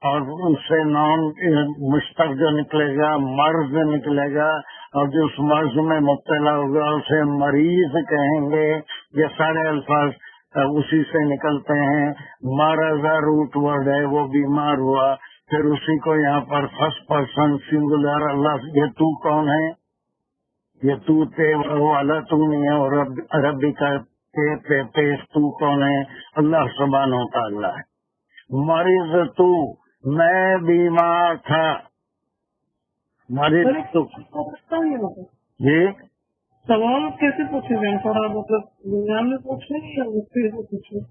اور اس سے نام مشتق جو نکلے گا مرض نکلے گا، اور جو اس مرض میں مبتلا ہوگا اسے مریض کہیں گے. یہ سارے الفاظ اسی سے نکلتے ہیں. مرضا روٹ ورڈ ہے، وہ بیمار ہوا. پھر اسی کو یہاں پر فرسٹ پرسن سنگولر اللہ. یہ تو کون ہے؟ یہ تو تے والا تو نہیں ہے، اور عربی کا پیش تو کون ہے؟ اللہ سبحانہ و تعالیٰ ہے. مریض تو میں بیمار تھا، مریض تو جی سوال کیسے پوچھے گئے تھوڑا مطلب دنیا میں پوچھے یا پھر پوچھے؟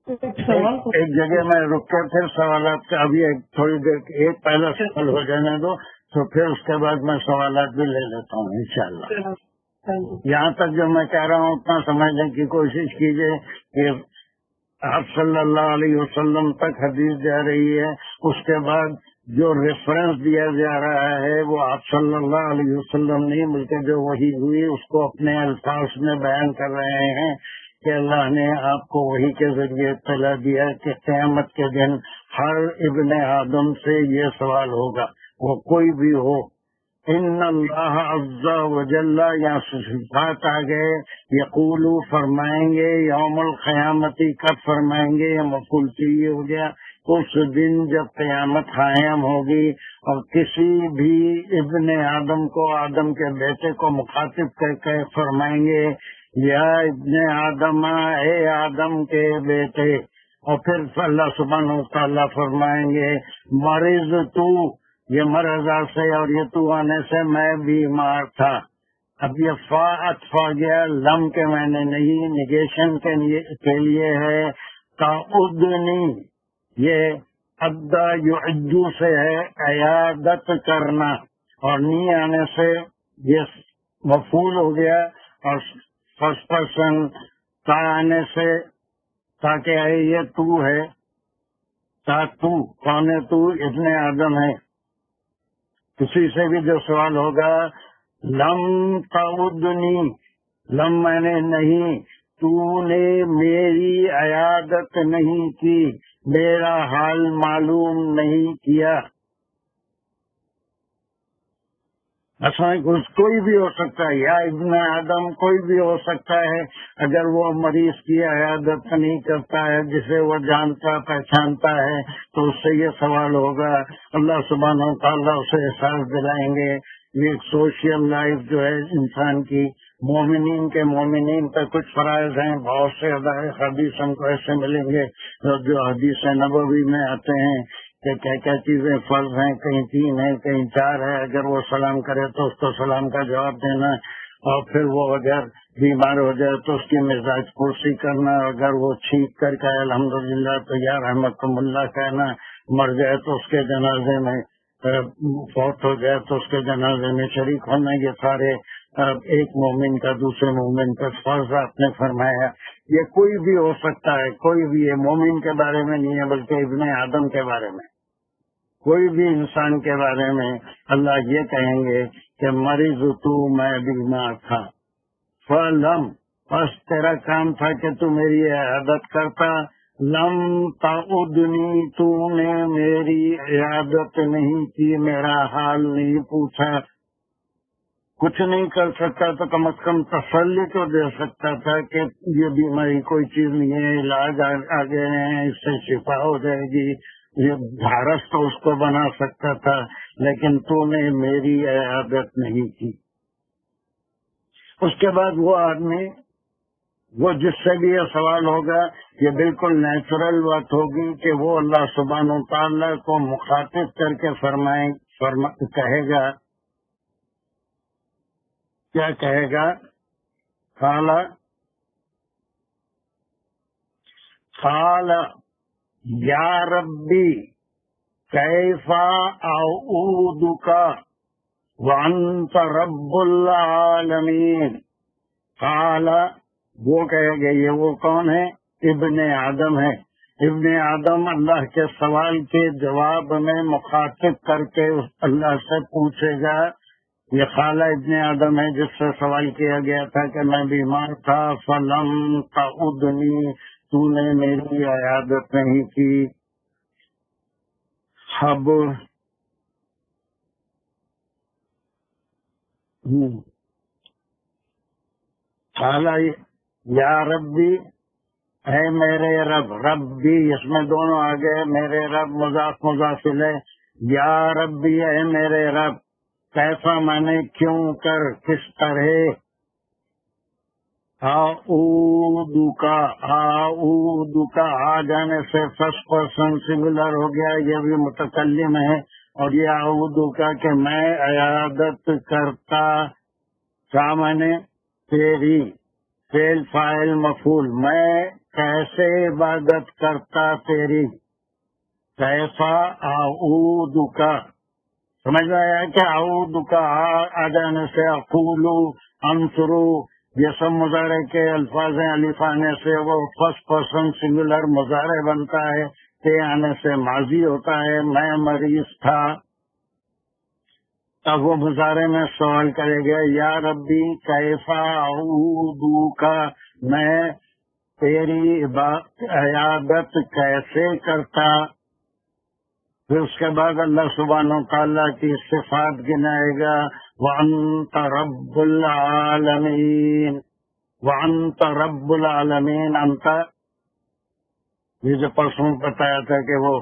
ایک جگہ میں رک کر پھر سوالات کا ابھی تھوڑی دیر ایک پہلا سوال ہو جانے دو تو پھر اس کے بعد میں سوالات بھی لے لیتا ہوں انشاءاللہ. یہاں تک جو میں کہہ رہا ہوں اتنا سمجھنے کی کوشش کیجیے کہ آپ صلی اللہ علیہ وسلم تک حدیث جا رہی ہے، اس کے بعد جو ریفرنس دیا جا رہا ہے وہ آپ صلی اللہ علیہ وسلم نہیں بلکہ جو وحی ہوئی اس کو اپنے الفاظ میں بیان کر رہے ہیں کہ اللہ نے آپ کو وحی کے ذریعے اطلاع دیا کہ قیامت کے دن ہر ابن آدم سے یہ سوال ہوگا، وہ کوئی بھی ہو. ان اللہ عز و جل یا صفات آ گئے، یقول فرمائیں گے، یوم القیامتی کب فرمائیں گے، یا مفعول یہ ہو گیا اس دن جب قیامت قائم ہوگی. اور کسی بھی ابن آدم کو، آدم کے بیٹے کو مخاطب کر کے فرمائیں گے یا ابن آدم، اے آدم کے بیٹے. اور پھر اللہ سبحانہ و تعالیٰ فرمائیں گے مریض تو، یہ مرضا سے اور یہ تو آنے سے میں بیمار تھا. اب یہ فا اطفا گیا، لم کے معنی نہیں، نگیشن کے لیے ہے. تعدنی یہ ادا یعجو سے ہے عیادت کرنا، اور نی آنے سے یہ مفعول ہو گیا، اور فرسٹ پرسن تا آنے سے تاکہ آئے یہ تو ہے. تا تو کون ہے؟ تو ابن آدم ہے. کسی سے بھی جو سوال ہوگا لم تعدنی، لم میں نے نہیں، تو نے میری عیادت نہیں کی، میرا حال معلوم نہیں کیا. اصل کوئی بھی ہو سکتا ہے، یا ابن آدم کوئی بھی ہو سکتا ہے. اگر وہ مریض کی عیادت نہیں کرتا ہے جسے وہ جانتا پہچانتا ہے تو اس سے یہ سوال ہوگا. اللہ سبحانہ و تعالیٰ اسے احساس دلائیں گے. یہ سوشل لائف جو ہے انسان کی، مومنین کے مومنین پہ کچھ فرائض ہیں، بہت سے حدیث ہم کو ایسے ملیں گے جو حدیث نبوی میں آتے ہیں کہ کیا کیا چیزیں فرض ہیں، کہیں 3 ہیں کہیں 4 ہے. اگر وہ سلام کرے تو اس کو سلام کا جواب دینا، اور پھر وہ اگر بیمار ہو جائے تو اس کی مزاج پرسی کرنا، اگر وہ چھینک کر کے الحمدللہ تو یا رحمتکم اللہ کہنا، مر جائے تو اس کے جنازے میں، فوت ہو جائے تو اس کے جنازے میں شریک ہونا. یہ سارے ایک مومن کا دوسرے مومن پر فرض آپ نے فرمایا. یہ کوئی بھی ہو سکتا ہے، کوئی بھی، یہ مومن کے بارے میں نہیں ہے بلکہ ابن آدم کے بارے میں، کوئی بھی انسان کے بارے میں اللہ یہ کہیں گے کہ مریض تو میں بیمار تھا. فلم بس تیرا کام تھا کہ تو میری عیادت کرتا. لم تعدنی، تو نے میری عیادت نہیں کی، میرا حال نہیں پوچھا. کچھ نہیں کر سکتا تو کم از کم تسلی تو دے سکتا تھا کہ یہ بیماری کوئی چیز نہیں ہے، علاج آگے ہیں، اس سے شفا ہو جائے گی. یہ ڈھارس تو اس کو بنا سکتا تھا، لیکن تو نے میری عیادت نہیں کی. اس کے بعد وہ آدمی وہ جس سے بھی یہ سوال ہوگا یہ بالکل نیچرل بات ہوگی کہ وہ اللہ سبحانہ و تعالیٰ کو مخاطب کر کے کہے گا. کیا کہے گا؟ قال یا ربی کیف اعوذک وانت رب العالمین. قال وہ کہے گا، یہ وہ کون ہے؟ ابن آدم ہے. ابن آدم اللہ کے سوال کے جواب میں مخاطب کر کے اللہ سے پوچھے گا. یہ خالہ ابن آدم ہے جس سے سوال کیا گیا تھا کہ میں بیمار تھا، فلم تعودنی، تو نے میری عیادت نہیں کی. اب خالہ یا ربی، اے میرے رب. ربی اس میں دونوں آ گئے، میرے رب مضاف مضافل ہے. یا ربی اے میرے رب، کیسا مانے کیوں کر، کس طرح. اعوذکا، اعوذکا آ جانے سے فرسٹ پرسن سنگولر ہو گیا، یہ بھی متکلم ہے. اور یہ اعوذکا کہ میں عیادت کرتا، کیا مانے تیری، فعل فاعل مفعول، میں کیسے عبادت کرتا تیری. کیسا اعوذکا، سمجھ میں آیا کہ اعوذکا آ جانے سے اقولو، انصرو، یہ سب مضارع کے الفاظ ہیں. الف آنے سے وہ فرسٹ پرسن سنگولر مضارع بنتا ہے، تے آنے سے ماضی ہوتا ہے. میں مریض تھا. اب وہ مضارع میں سوال کرے گا، یا ربی کیفا اعوذکا، میں تیری عیادت کیسے کرتا. پھر اس کے بعد اللہ سبحانہ و تعالیٰ کی صفات گنائے گا. وَأَنْتَ رَبُّ الْعَالَمِينَ، وَأَنْتَ رَبُّ الْعَالَمِينَ. انت، یہ جو پرسوں بتایا تھا کہ وہ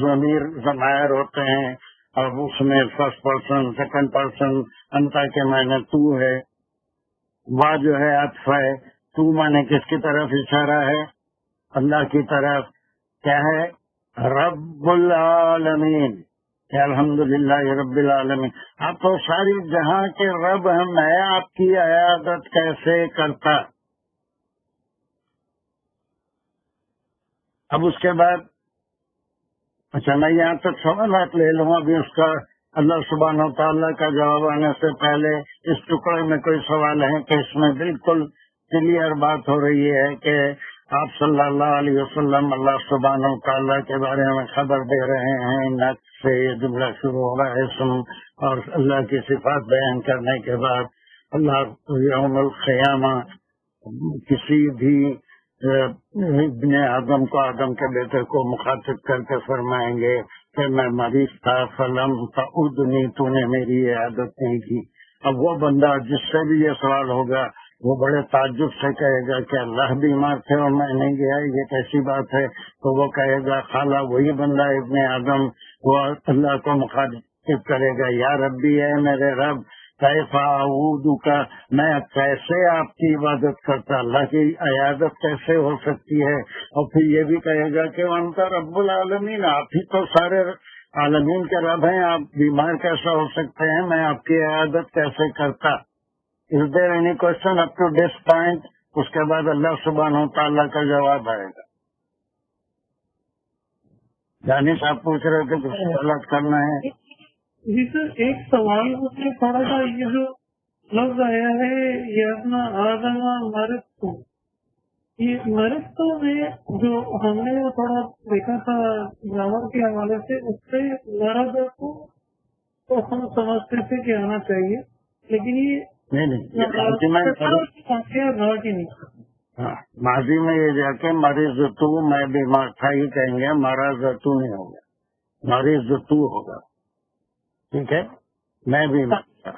ضمیر ضمائر ہوتے ہیں، اور اس میں فرسٹ پرسن سیکنڈ پرسن انتا کے معنی تو ہے. وا جو ہے عطف ہے. تو معنی کس کی طرف اشارہ ہے؟ اللہ کی طرف. کیا ہے؟ رب العالمین. الحمدللہ رب العالمین. آپ تو ساری جہاں کے رب ہیں، میں آپ کی عیادت کیسے کرتا. اب اس کے بعد اچھا میں یہاں تک سوالات لے لوں. ابھی اس کا اللہ سبحانہ و تعالیٰ کا جواب آنے سے پہلے اس ٹکڑے میں کوئی سوال ہے کہ اس میں بالکل کلیئر بات ہو رہی ہے کہ آپ صلی اللہ علیہ وسلم اللہ سبحانہ و تعالیٰ کے بارے میں خبر دے رہے ہیں. نت سے یہ جملہ شروع ہو رہا ہے اسم اور اللہ کی صفات بیان کرنے کے بعد اللہ یوم القیامہ کسی بھی ابن آدم کو، آدم کے بیٹے کو مخاطب کر کے فرمائیں گے کہ میں مریض تھا، فلم تعودنی، تو نے میری عیادت نہیں کی. اب وہ بندہ جس سے بھی یہ سوال ہوگا وہ بڑے تعجب سے کہے گا کہ اللہ بیمار تھے اور میں نہیں گیا، یہ کیسی بات ہے. تو وہ کہے گا خالہ وہی بندہ ابن آدم، وہ اللہ کو مخاطب کرے گا، یا ربی ہے میرے رب، کیف اعوذک، میں کیسے آپ کی عبادت کرتا، اللہ کی عیادت کیسے ہو سکتی ہے. اور پھر یہ بھی کہے گا کہ انت رب العالمین، آپ ہی تو سارے عالمین کے رب ہیں، آپ بیمار کیسا ہو سکتے ہیں، میں آپ کی عیادت کیسے کرتا. Is there any question up to this point? اس کے بعد اللہ سبحانہ و تعالیٰ کا جواب آئے گا. دانش صاحب پوچھ رہے تھے کہ غلط کرنا ہے. جی سر، ایک سوال مجھے تھوڑا سا، یہ جو لفظ آیا ہے یہ اپنا آدم مرض، یہ مرض میں جو ہم نے وہ تھوڑا دیکھا تھا گرامر کے حوالے سے، اس سے مرض کو تو ہم سمجھتے تھے کہ آنا چاہیے، لیکن یہ ہاں ماضی میں یہ جا کے مریض تو میں بیمار تھا ہی کہیں گے، مرض تو نہیں ہوگا، مریض تو ہوگا. ٹھیک ہے، میں بیمار تھا.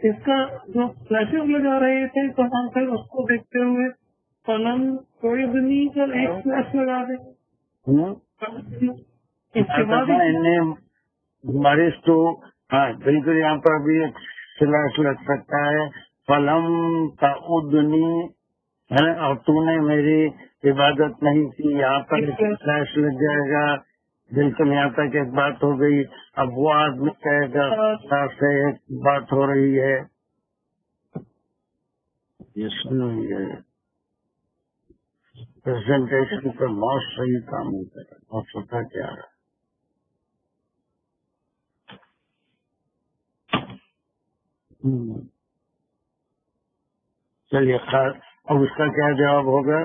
اس کا جو فلیشز لگا رہے تھے تو ہم پھر اس کو دیکھتے ہوئے فلم کوئی زمین پر ایک فلیش لگا دیں. اس کے بعد مریض تو، ہاں بالکل، یہاں پر بھی سلاش لگ سکتا ہے، فلم تعدنی ہے، اور تو نے میری عبادت نہیں کی، یہاں پر سلاش لگ جائے گا، بالکل یہاں تک ایک بات ہو گئی. اب وہ آدمی کہے گا اللہ سے ایک بات ہو رہی ہے، یہ سنو، یہ پریزنٹیشن پہ بہت صحیح کام ہوتا ہے، بہت ہوتا کیا ہے. چلیے خیر، اب اس کا کیا جواب ہوگا؟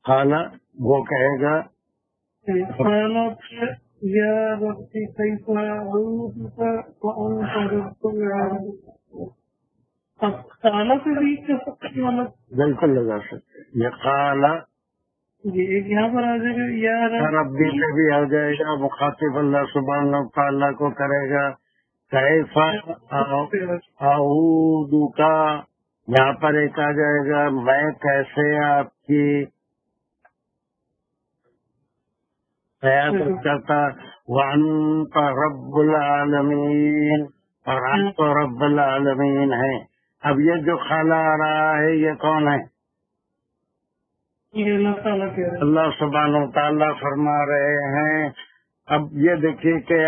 خالہ وہ کہے گا یا ربی کیف اعوذ وانت رب العالمین. اب خالہ سے بھی مطلب بالکل لگا سکتے، یہ خالہ جی ایک یہاں پر آ جائے گا یا ربی سے بھی آ جائے گا، مخاطب اللہ سبحانہ وتعالیٰ کو کرے گا. کیف اعوذ کا یہاں پر ایک آ جائے گا، میں کیسے آپ کی عیادت کرتا، وانت رب العالمین، اور آپ تو رب العالمین ہیں. اب یہ جو خالہ آ رہا ہے یہ کون ہے؟ یہ اللہ تعالیٰ کہہ رہے ہیں. اللہ سبحانہ وتعالیٰ فرما رہے ہیں. اب یہ دیکھیے کہ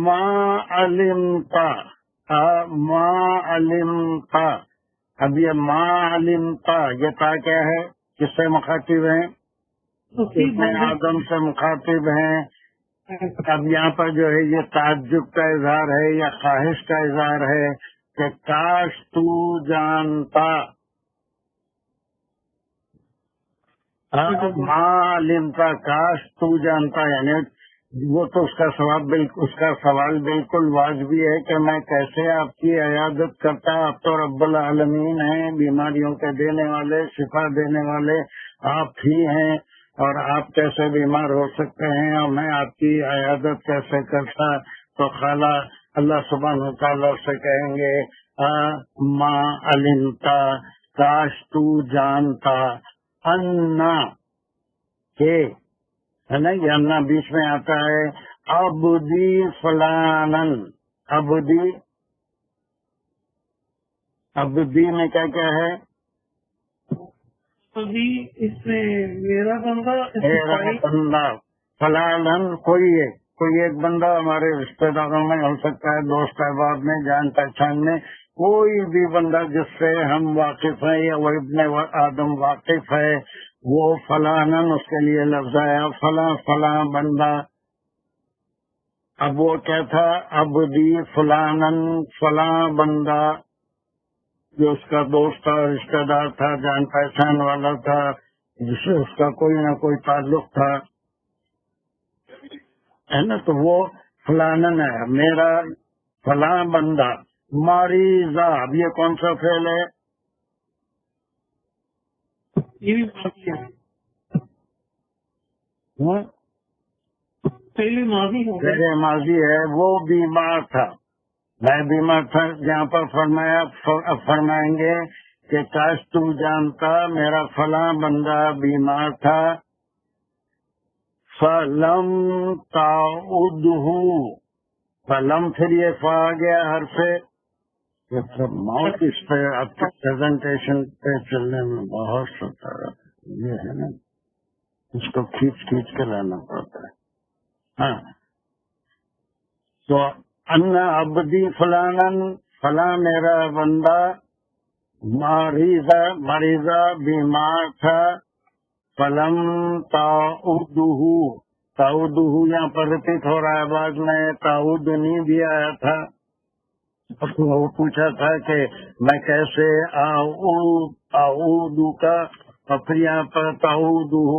ما علمتا، ما علمتا، اب یہ ما علمتا یہ تا کیا ہے، کس سے مخاطب ہیں؟ ابن آدم سے مخاطب ہیں. اب یہاں پر جو ہے یہ تعجب کا اظہار ہے یا خواہش کا اظہار ہے کہ کاش تو جانتا، معلوم کا کاش تو جانتا، یعنی وہ تو اس کا سوال بالکل واجبی ہے کہ میں کیسے آپ کی عیادت کرتا، آپ تو رب العالمین ہیں، بیماریوں کے دینے والے، شفا دینے والے آپ ہی ہیں، اور آپ کیسے بیمار ہو سکتے ہیں اور میں آپ کی عیادت کیسے کرتا. تو خالہ اللہ سبحانہ وتعالیٰ سے کہیں گے ما علمتا، کاش تو جانتا، انا کہ ہے نا، یہ انا بیچ میں آتا ہے، عبدی فلانن، عبدی میں کیا کیا ہے؟ ابھی اس میں میرا بندہ، فلانن کوئی ایک بندہ ہمارے رشتے داروں میں ہو سکتا ہے، دوست احباب میں، جان پہچان میں، کوئی بھی بندہ جس سے ہم واقف ہیں یا وہ ابن آدم واقف ہے، وہ فلانن اس کے لیے لفظ آیا، فلاں فلاں بندہ. اب وہ کیا تھا؟ عبدی فلانن، فلاں بندہ جو اس کا دوست تھا، رشتہ دار تھا، جان پہچان والا تھا، جس سے اس کا کوئی نہ کوئی تعلق تھا، ہے نا، تو وہ فلانن ہے، میرا فلاں بندہ. مریضہ، اب یہ کون سا فعل ہے؟ یہ بھی باقی ہے، پہلے ماضی ہو گیا، پہلے ماضی ہے، وہ بیمار تھا، میں بیمار تھا. جہاں پر فرمایا، اب فرمائیں گے کہ کاش تم جانتا میرا فلاں بندہ بیمار تھا، فلم تعدہ، فلم پھر یہ فا آ گیا حرف موت. اس پہ اب تک پریزنٹیشن پہ چلنے میں بہت ستا یہ ہے نا، اس کو کھینچ کے لانا پڑتا ہے. ہاں، تو ان عبدی فلانن، فلاں میرا بندہ، مریضہ بیمار تھا، فلم تعدہ، یہاں پر ریپیٹ ہو رہا ہے، بعد میں تعدنی بھی آیا تھا. وہ پوچھا تھا کہ میں کیسے اعوذ کا، اور پھر یہاں پر تعدہ،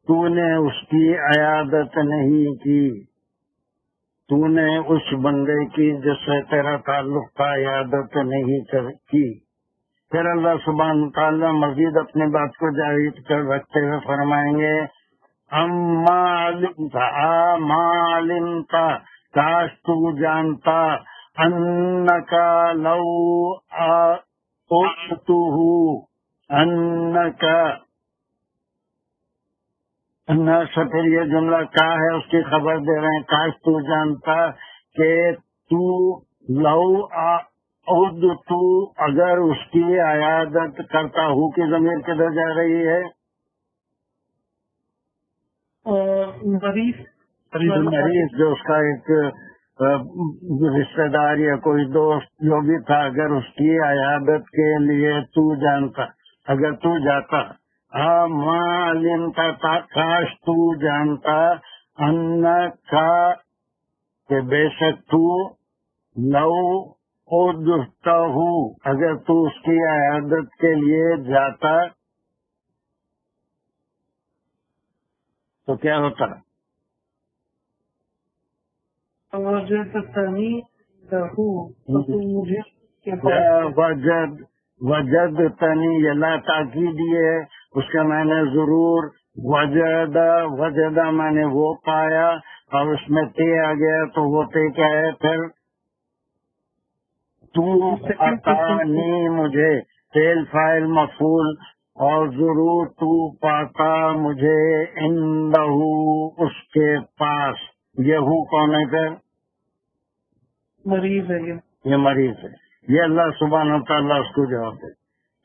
تو نے اس کی عیادت نہیں کی، تو نے اس بندے کی جس سے تیرا تعلق تھا عیادت نہیں کی. پھر اللہ سبحانہ تعالیٰ مزید اپنی بات کو جاری کر رکھتے ہوئے فرمائیں گے، اما علمتا، کاش تو جانتا، انکا لو اعطتہ، انکا نہ سے پھر یہ جملہ کہا ہے اس کی خبر دے رہے ہیں، کاش تو جانتا کہ تو لو عود تو اگر اس کی عیادت کرتا ہوں کی ضمیر کدھر جا رہی ہے؟ مریض جو اس کا ایک رشتے دار یا کوئی دوست جو بھی تھا، اگر اس کی عیادت کے لیے تو جانتا، اگر تو جاتا، علمتا تھا، کاش تو جانتا، ان کا کہ بے شک تو لو عدتا ہوں اگر تو اس کی عیادت کے لیے جاتا تو کیا ہوتا؟ وجد تنی یہ لا تاکیدی ہے، اس کا میں نے ضرور وجدہ میں نے وہ پایا، اور اس میں تے آ گیا تو وہ تے کیا ہے پھر؟ تو اتانی مجھے، فعل فاعل مفعول، اور ضرور تو پاتا مجھے عنده اس کے پاس۔ یہ ہوں کون ہے پھر؟ مریض ہے یہ مریض ہے۔ یہ اللہ سبحانہ وتعالیٰ اس کو جواب دے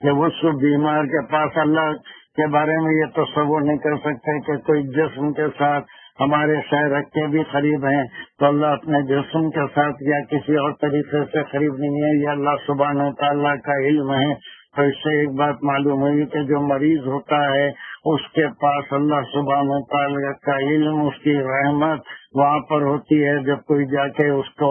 کہ اس بیمار کے پاس، اللہ کے بارے میں یہ تصور نہیں کر سکتے کہ کوئی جسم کے ساتھ ہمارے شہر رکھے بھی قریب ہیں تو اللہ اپنے جسم کے ساتھ یا کسی اور طریقے سے قریب نہیں ہے، یہ اللہ سبحانہ وتعالیٰ کا علم ہے۔ تو اس سے ایک بات معلوم ہوئی کہ جو مریض ہوتا ہے اس کے پاس اللہ سبحانہ وتعالیٰ کا علم، اس کی رحمت وہاں پر ہوتی ہے۔ جب کوئی جا کے اس کو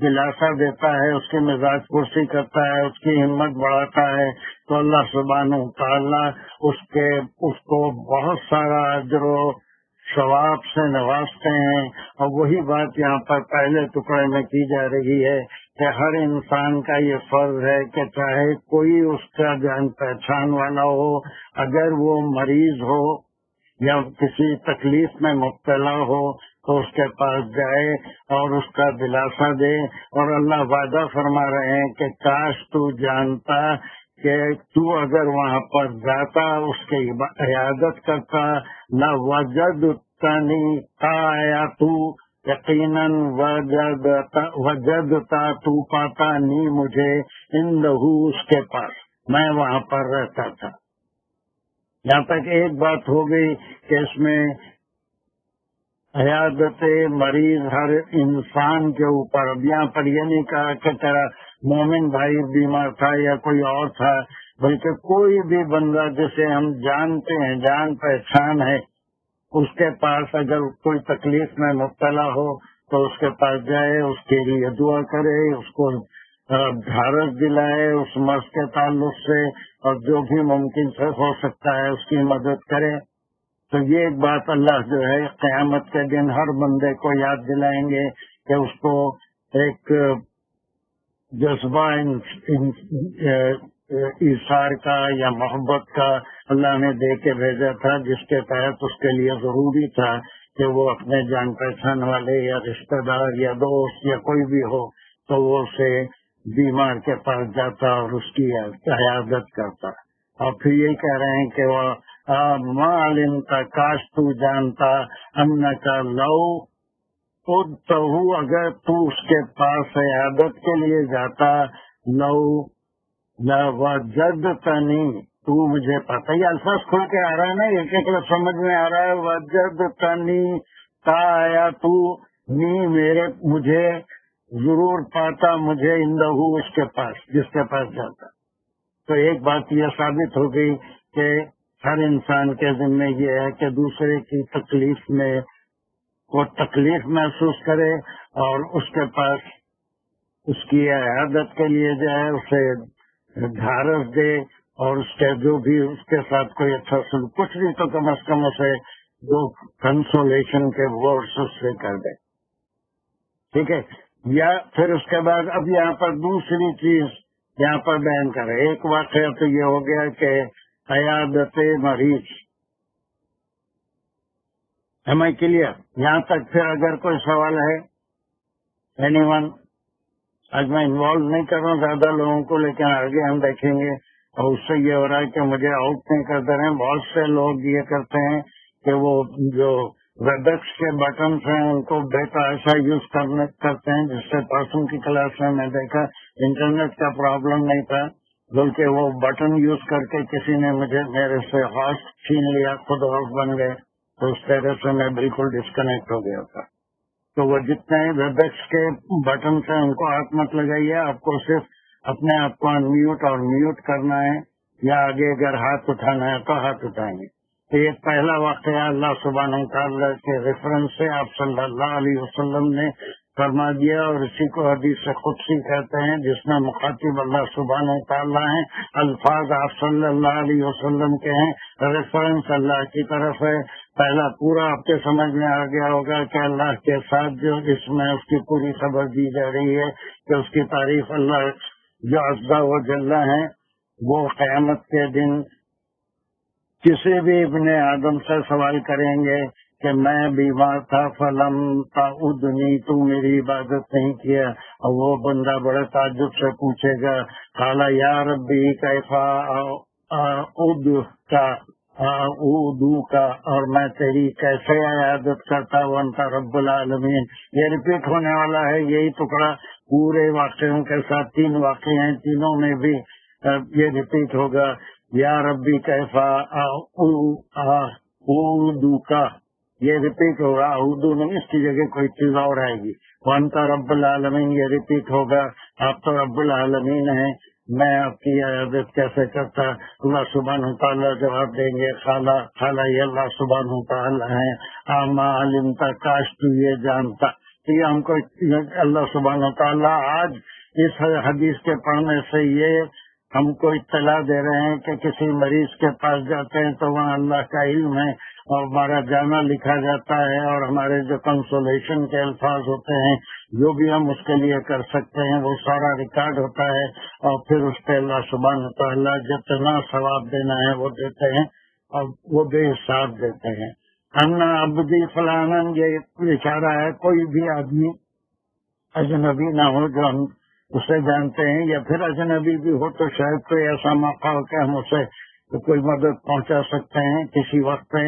دلاسا دیتا ہے، اس کی مزاج پرسی کرتا ہے، اس کی ہمت بڑھاتا ہے، تو اللہ سبحانہ وتعالیٰ اس کو بہت سارا اجر و ثواب سے نوازتے ہیں۔ اور وہی بات یہاں پر پہلے ٹکڑے میں کی جا رہی ہے کہ ہر انسان کا یہ فرض ہے کہ چاہے کوئی اس کا جان پہچان والا ہو، اگر وہ مریض ہو یا کسی تکلیف میں مبتلا ہو تو اس کے پاس جائے اور اس کا دلاسا دے۔ اور اللہ وعدہ فرما رہے ہیں کہ کاش تو جانتا کہ تو اگر وہاں پر جاتا، اس کی عیادت کرتا، نہ وجدتنی آیا تو یقیناً وجدتا تو پاتا نہیں مجھے عنده اس کے پاس، میں وہاں پر رہتا تھا۔ یہاں تک ایک بات ہو گئی کہ اس میں عیادت مریض ہر انسان کے اوپر، اب یہاں پر یہ نہیں کہا کہ تیرا مومن بھائی بیمار تھا یا کوئی اور تھا، بلکہ کوئی بھی بندہ جسے ہم جانتے ہیں، جان پہچان ہے، اس کے پاس اگر کوئی تکلیف میں مبتلا ہو تو اس کے پاس جائے، اس کے لیے دعا کرے، اس کو ڈھارس دلائے اس مرض کے تعلق سے، اور جو بھی ممکن سے ہو سکتا ہے اس کی مدد کرے۔ تو یہ ایک بات اللہ جو ہے قیامت کے دن ہر بندے کو یاد دلائیں گے کہ اس کو ایک جذبہ ایثار کا یا محبت کا اللہ نے دے کے بھیجا تھا، جس کے تحت اس کے لیے ضروری تھا کہ وہ اپنے جان پہچان والے یا رشتہ دار یا دوست یا کوئی بھی ہو تو وہ اسے بیمار کے پاس جاتا اور اس کی عیادت کرتا۔ اور پھر یہ کہہ رہے ہیں کہ وہ معلوم کا کاش تو جانتا ان کا لو تو اگر تو اس کے پاس عیادت کے لیے جاتا، لو وجدتنی تو مجھے پتا، یہ الفاظ کھل کے آ رہا ہے نا، ایک ایک لفظ سمجھ میں آ رہا ہے۔ وجدتنی تا آیا تو نی میرے، مجھے ضرور پاتا مجھے عنده اس کے پاس، جس کے پاس جاتا۔ تو ایک بات یہ ثابت ہو گئی کہ ہر انسان کے ذمہ یہ ہے کہ دوسرے کی تکلیف میں وہ تکلیف محسوس کرے اور اس کے پاس اس کی عیادت کے لیے جائے، اسے ڈھارس دے، اور اس کے جو بھی اس کے ساتھ کوئی اچھا سلوک، کچھ بھی تو کم از کم اسے دو کنسولیشن کے ورڈز اس سے کر دے، ٹھیک ہے۔ یا پھر اس کے بعد اب یہاں پر دوسری چیز یہاں پر بیان کرے۔ ایک واقعہ تو یہ ہو گیا کہ عیادت مریض، ہم کلیئر یہاں تک؟ پھر اگر کوئی سوال ہے اینی ون؟ آج میں انوالو نہیں کر رہا ہوں زیادہ لوگوں کو، لیکن آگے ہم دیکھیں گے۔ اور اس سے یہ ہو رہا ہے کہ مجھے آؤٹ نہیں کرتے رہے، بہت سے لوگ یہ کرتے ہیں کہ وہ جو ویبیکس کے بٹنس ہیں ان کو بیٹا ایسا یوز کرتے ہیں جس سے پرسوں کی کلاس میں دیکھا انٹرنیٹ کا پرابلم نہیں تھا، بلکہ وہ بٹن یوز کر کے کسی نے میرے سے ہوسٹ چھین لیا، خود ہوسٹ بن گئے، تو اس طرح سے میں بالکل ڈسکنیکٹ ہو گیا تھا۔ تو وہ جتنے ویبیکس کے بٹنس ہیں ان کو ہاتھ مت لگائیے، آپ کو صرف اپنے آپ کو انمیوٹ اور میوٹ کرنا ہے، یا آگے اگر ہاتھ اٹھانا ہے تو ہاتھ اٹھائیں گے۔ تو یہ پہلا واقعہ اللہ سبحانہ وتعالیٰ کے ریفرنس سے آپ صلی اللہ علیہ وسلم نے فرما دیا، اور اسی کو حدیث قدسی کہتے ہیں جس میں مخاطب اللہ سبحانہ وتعالیٰ ہیں، الفاظ آپ صلی اللہ علیہ وسلم کے ہیں، ریفرنس اللہ کی طرف ہے۔ پہلا پورا آپ کے سمجھ میں آ گیا ہوگا کہ اللہ کے ساتھ جو اس میں اس کی پوری خبر دی جا رہی ہے کہ اس کی تعریف اللہ جو عز و جل ہیں، وہ قیامت کے دن کسی بھی ابن آدم سے سوال کریں گے کہ میں بیمار تھا فلم تعودنی، تو میری عبادت نہیں کیا، اور وہ بندہ بڑے تعجب سے پوچھے گا قال یا ربی کیف اعودک، اور میں تیری کیسے عیادت کرتا، وانت رب العالمین۔ یہ ریپیٹ ہونے والا ہے، یہی ٹکڑا پورے واقعوں کے ساتھ، 3 واقعے ہیں، تینوں میں بھی یہ ریپیٹ ہوگا، یا ربی کیف اعودک، یہ ریپیٹ ہوگا، اعودو نہیں، اس کی جگہ کوئی چیز اور آئے گی، وانت رب العالمین یہ ریپیٹ ہوگا، آپ تو رب العالمین ہیں، میں آپ کی عیادت کیسے کرتا۔ اللہ سبحانہ تعالیٰ جواب دیں گے خالا یہ اللہ سبحانہ تعالیٰ ہیں، آما علمتا، کاش تو یہ جانتا۔ تو یہ ہم کو اللہ سبحانہ تعالیٰ آج اس حدیث کے پڑھنے سے یہ ہم کو اطلاع دے رہے ہیں کہ کسی مریض کے پاس جاتے ہیں تو وہاں اللہ کا علم ہے، اور ہمارا جانا لکھا جاتا ہے، اور ہمارے جو کنسولیشن کے الفاظ ہوتے ہیں، جو بھی ہم اس کے لیے کر سکتے ہیں، وہ سارا ریکارڈ ہوتا ہے، اور پھر اس پہ اللہ سبحانہ تعالیٰ جتنا ثواب دینا ہے وہ دیتے ہیں، اور وہ بے حساب دیتے ہیں۔ انا عبدی فلانن، یہ اشارہ ہے کوئی بھی آدمی اجنبی نہ ہو جو ہم اسے جانتے ہیں، یا پھر اجنبی بھی ہو تو شاید کوئی ایسا موقع ہو کہ ہم اسے کوئی مدد پہنچا سکتے ہیں کسی وقت پہ۔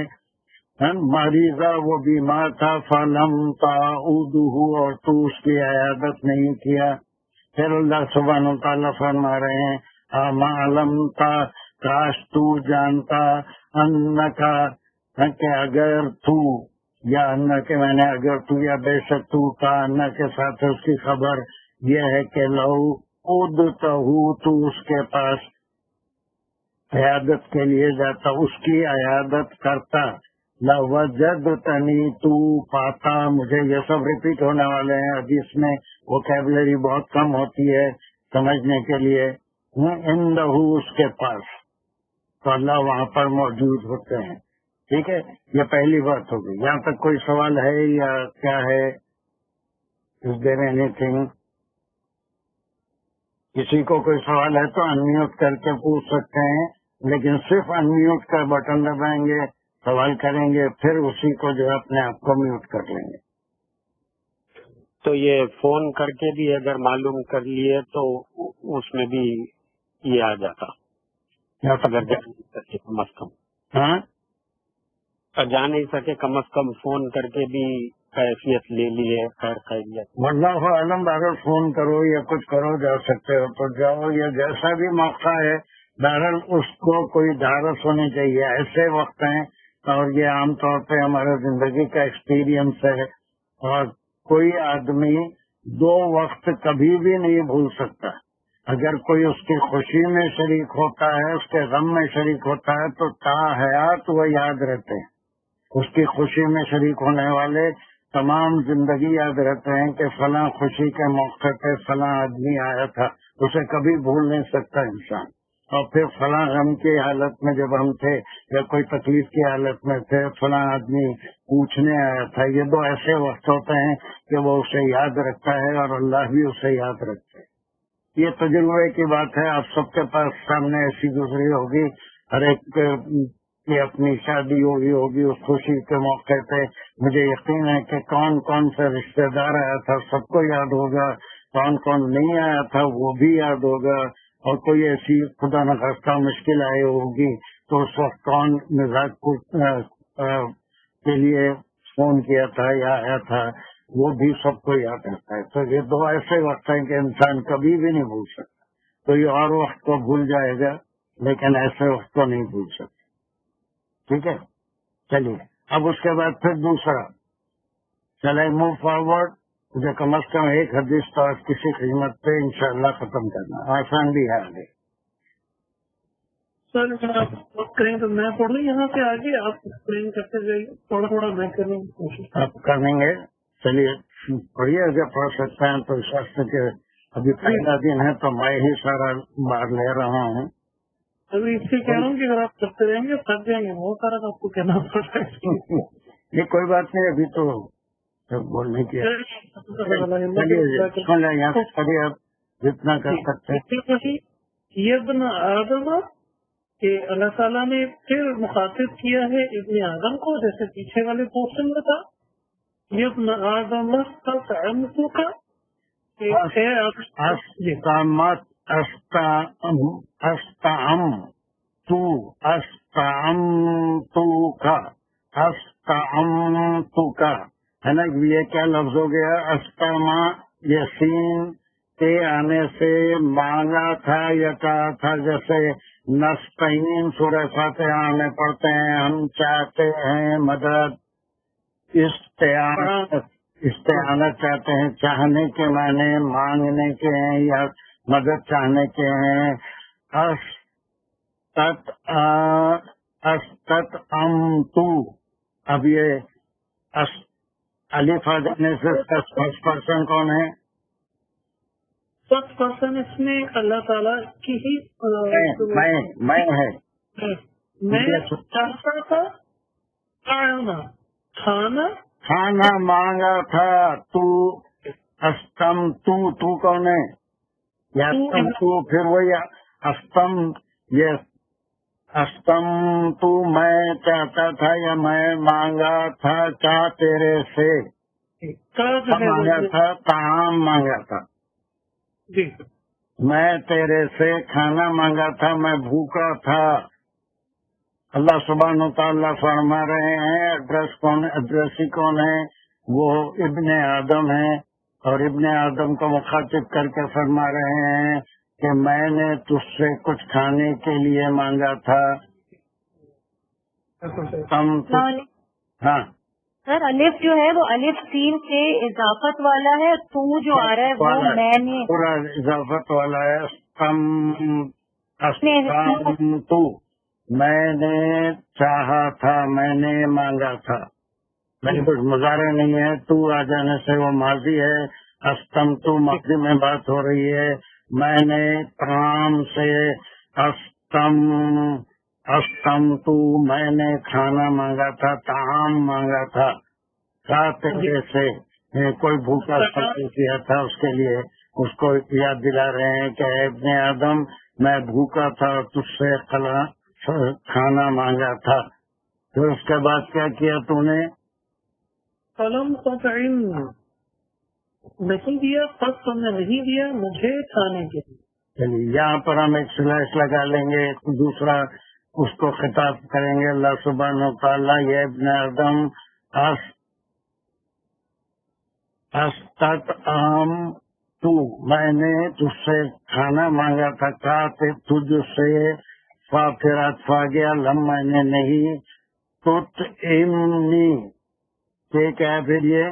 مریضہ، وہ بیمار تھا، فلم تعودہ، اور تو اس کی عیادت نہیں کیا۔ پھر اللہ سبحانہ تعالیٰ فرما رہے ہیں اما علمتا، کاش تو جانتا، انکا، کہ اگر تو، یا ان کے میں نے اگر تو، یا بے شک تو کا، ان کے ساتھ اس کی خبر یہ ہے کہ لو عدتہو، تو اس کے پاس عیادت کے لیے جاتا، اس کی عیادت کرتا، لوجدتنی، تو پاتا مجھے۔ یہ سب ریپیٹ ہونے والے ہیں، حدیث میں ووکیبلری بہت کم ہوتی ہے سمجھنے کے لیے۔ عندہ، اس کے پاس، تو اللہ وہاں پر موجود ہوتے ہیں۔ ٹھیک ہے، یہ پہلی بات ہوگی۔ یہاں تک کوئی سوال ہے یا کیا ہے؟ از دیر اینی تھنگ؟ کسی کو کوئی سوال ہے تو انمیوٹ کر کے پوچھ سکتے ہیں، لیکن صرف انمیوٹ کا بٹن دبائیں گے، سوال کریں گے، پھر اسی کو جو ہے اپنے آپ کو میوٹ کر لیں گے۔ تو یہ فون کر کے بھی اگر معلوم کر لیے تو اس میں بھی یہ آ جاتا، اگر جا نہیں سکے کم از کم، ہاں، جا نہیں سکے کم از کم فون کر کے بھی کیفیت لے لیے، خیر خیریت۔ واللہ عالم، اگر فون کرو یا کچھ کرو جا سکتے ہو تو جاؤ، یا جیسا بھی موقع ہے، بہرحال اس کو کوئی دھارس ہونی چاہیے۔ ایسے وقت ہیں، اور یہ عام طور پہ ہمارے زندگی کا ایکسپیرئنس ہے، اور کوئی آدمی 2 وقت کبھی بھی نہیں بھول سکتا۔ اگر کوئی اس کی خوشی میں شریک ہوتا ہے، اس کے غم میں شریک ہوتا ہے، تو تا حیات وہ یاد رہتے ہیں۔ اس کی خوشی میں شریک ہونے والے تمام زندگی یاد رہتے ہیں کہ فلاں خوشی کے موقع پہ فلاں آدمی آیا تھا، اسے کبھی بھول نہیں سکتا انسان۔ اور پھر فلاں غم کی حالت میں جب ہم تھے، یا کوئی تکلیف کی حالت میں تھے، فلاں آدمی پوچھنے آیا تھا۔ یہ 2 ایسے وقت ہوتے ہیں کہ وہ اسے یاد رکھتا ہے، اور اللہ بھی اسے یاد رکھتا ہے۔ یہ تجربے کی بات ہے، آپ سب کے پاس سامنے ایسی گزری ہوگی، ہر ایک کی اپنی شادی ہوگی اس خوشی کے موقع پہ۔ مجھے یقین ہے کہ کون کون سے رشتہ دار آیا تھا سب کو یاد ہوگا، کون کون نہیں آیا تھا وہ بھی یاد ہوگا، اور کوئی ایسی خدا نخواستہ مشکل آئی ہوگی تو اس وقت کون مزاج کے لیے فون کیا تھا یا آیا تھا وہ بھی سب کو یاد رہتا ہے. تو یہ دو ایسے وقت ہیں کہ انسان کبھی بھی نہیں بھول سکتا. کوئی اور وقت کو بھول جائے گا لیکن ایسے وقت کو نہیں بھول سکتا. ٹھیک ہے, چلیے اب اس کے بعد پھر دوسرا چلے موو فارورڈ. مجھے کم از کم ایک حدیث تو آج کسی خدمت پہ انشاءاللہ ختم کرنا, آسان بھی ہے آگے. سر اگر آپ بات کریں تو میں پڑھ لوں یہاں سے آگے, آپ ایکسپلین کرتے جائیے, تھوڑا تھوڑا میں کرنے کی کوشش. آپ کریں گے, چلیے پڑھیے. اگر پڑھ سکتا ہے تو اس واسطے کہ ابھی پہلا دن ہے تو میں ہی سارا بار لے رہا ہوں. ابھی اس سے کہہ رہا ہوں کہ اگر آپ کرتے رہیں گے تھک جائیں گے, بہت سارا آپ کو کہنا پڑ رہا ہے. یہ کوئی بات نہیں, ابھی تو بولنے کی. چلیے یہاں سے پڑھیے آپ جتنا کر سکتے ہیں. یہ ابن آدم کہ اللہ تعالیٰ نے پھر مخاطب کیا ہے ابن آدم کو, جیسے پیچھے والے پورشن میں تھا. یہ ابن آدم کا ہے نا. یہ کیا لفظ ہو گیا؟ استما, یہ سین کے آنے سے مانگا تھا یا کہا تھا. جیسے نستعین سورہ فاتحہ میں پڑھتے ہیں, ہم چاہتے ہیں مدد. استعانت چاہتے ہیں, چاہنے کے معنی مانگنے کے ہیں یا مدد چاہنے کے ہیں. استطعمت, اب یہ الف آ جانے سے فرسٹ پرسن کون ہے؟ فرسٹ پرسن اس میں اللہ تعالیٰ کی ہی میں ہے. میں چاہتا تھا کھانا مانگا تھا. تو استم تو کون ہے؟ یا استم تو, پھر وہی استم, یہ استم تو میں چاہتا تھا یا میں مانگا تھا. کیا تیرے سے مانگا تھا؟ طعام مانگا تھا. جی, میں تیرے سے کھانا مانگا تھا, میں بھوکا تھا. اللہ سبحانہ وتعالیٰ فرما رہے ہیں ایڈریسی کون ہے؟ وہ ابن آدم ہے. اور ابن آدم کو مخاطب کر کے فرما رہے ہیں کہ میں نے تجھ سے کچھ کھانے کے لیے مانگا تھا. ہاں سر, الف جو ہے وہ الف سین کے اضافت والا ہے. تو جو آ رہا ہے وہ میں نے پورا اضافت والا ہے. تو میں نے چاہا تھا, میں نے مانگا تھا. میں کچھ مظاہرہ نہیں ہے. تو آ جانے سے وہ ماضی ہے. استم تو ماضی میں بات ہو رہی ہے. میں نے طعام سے استم تو میں نے کھانا مانگا تھا, طعام مانگا تھا. تیرے سے کوئی بھوکا کیا تھا, اس کے لیے اس کو یاد دلا رہے ہیں کہ ابن آدم میں بھوکا تھا, تجھ سے کھانا مانگا تھا. پھر اس کے بعد کیا کیا تو نے؟ قلم تطعم, نہیں دیا, پس تم نے نہیں دیا مجھے کھانے کے لیے. چلیے یہاں پر ہم ایک سلیش لگا لیں گے, دوسرا اس کو خطاب کریں گے اللہ سبحانہ وتعالیٰ. یہ ابن آدم تو میں نے تجھ سے کھانا مانگا تھا. کہا تجھ سے پھر اتفا گیا لم, میں نے نہیں. تطعمنی کہ کیا ہے پھر یہ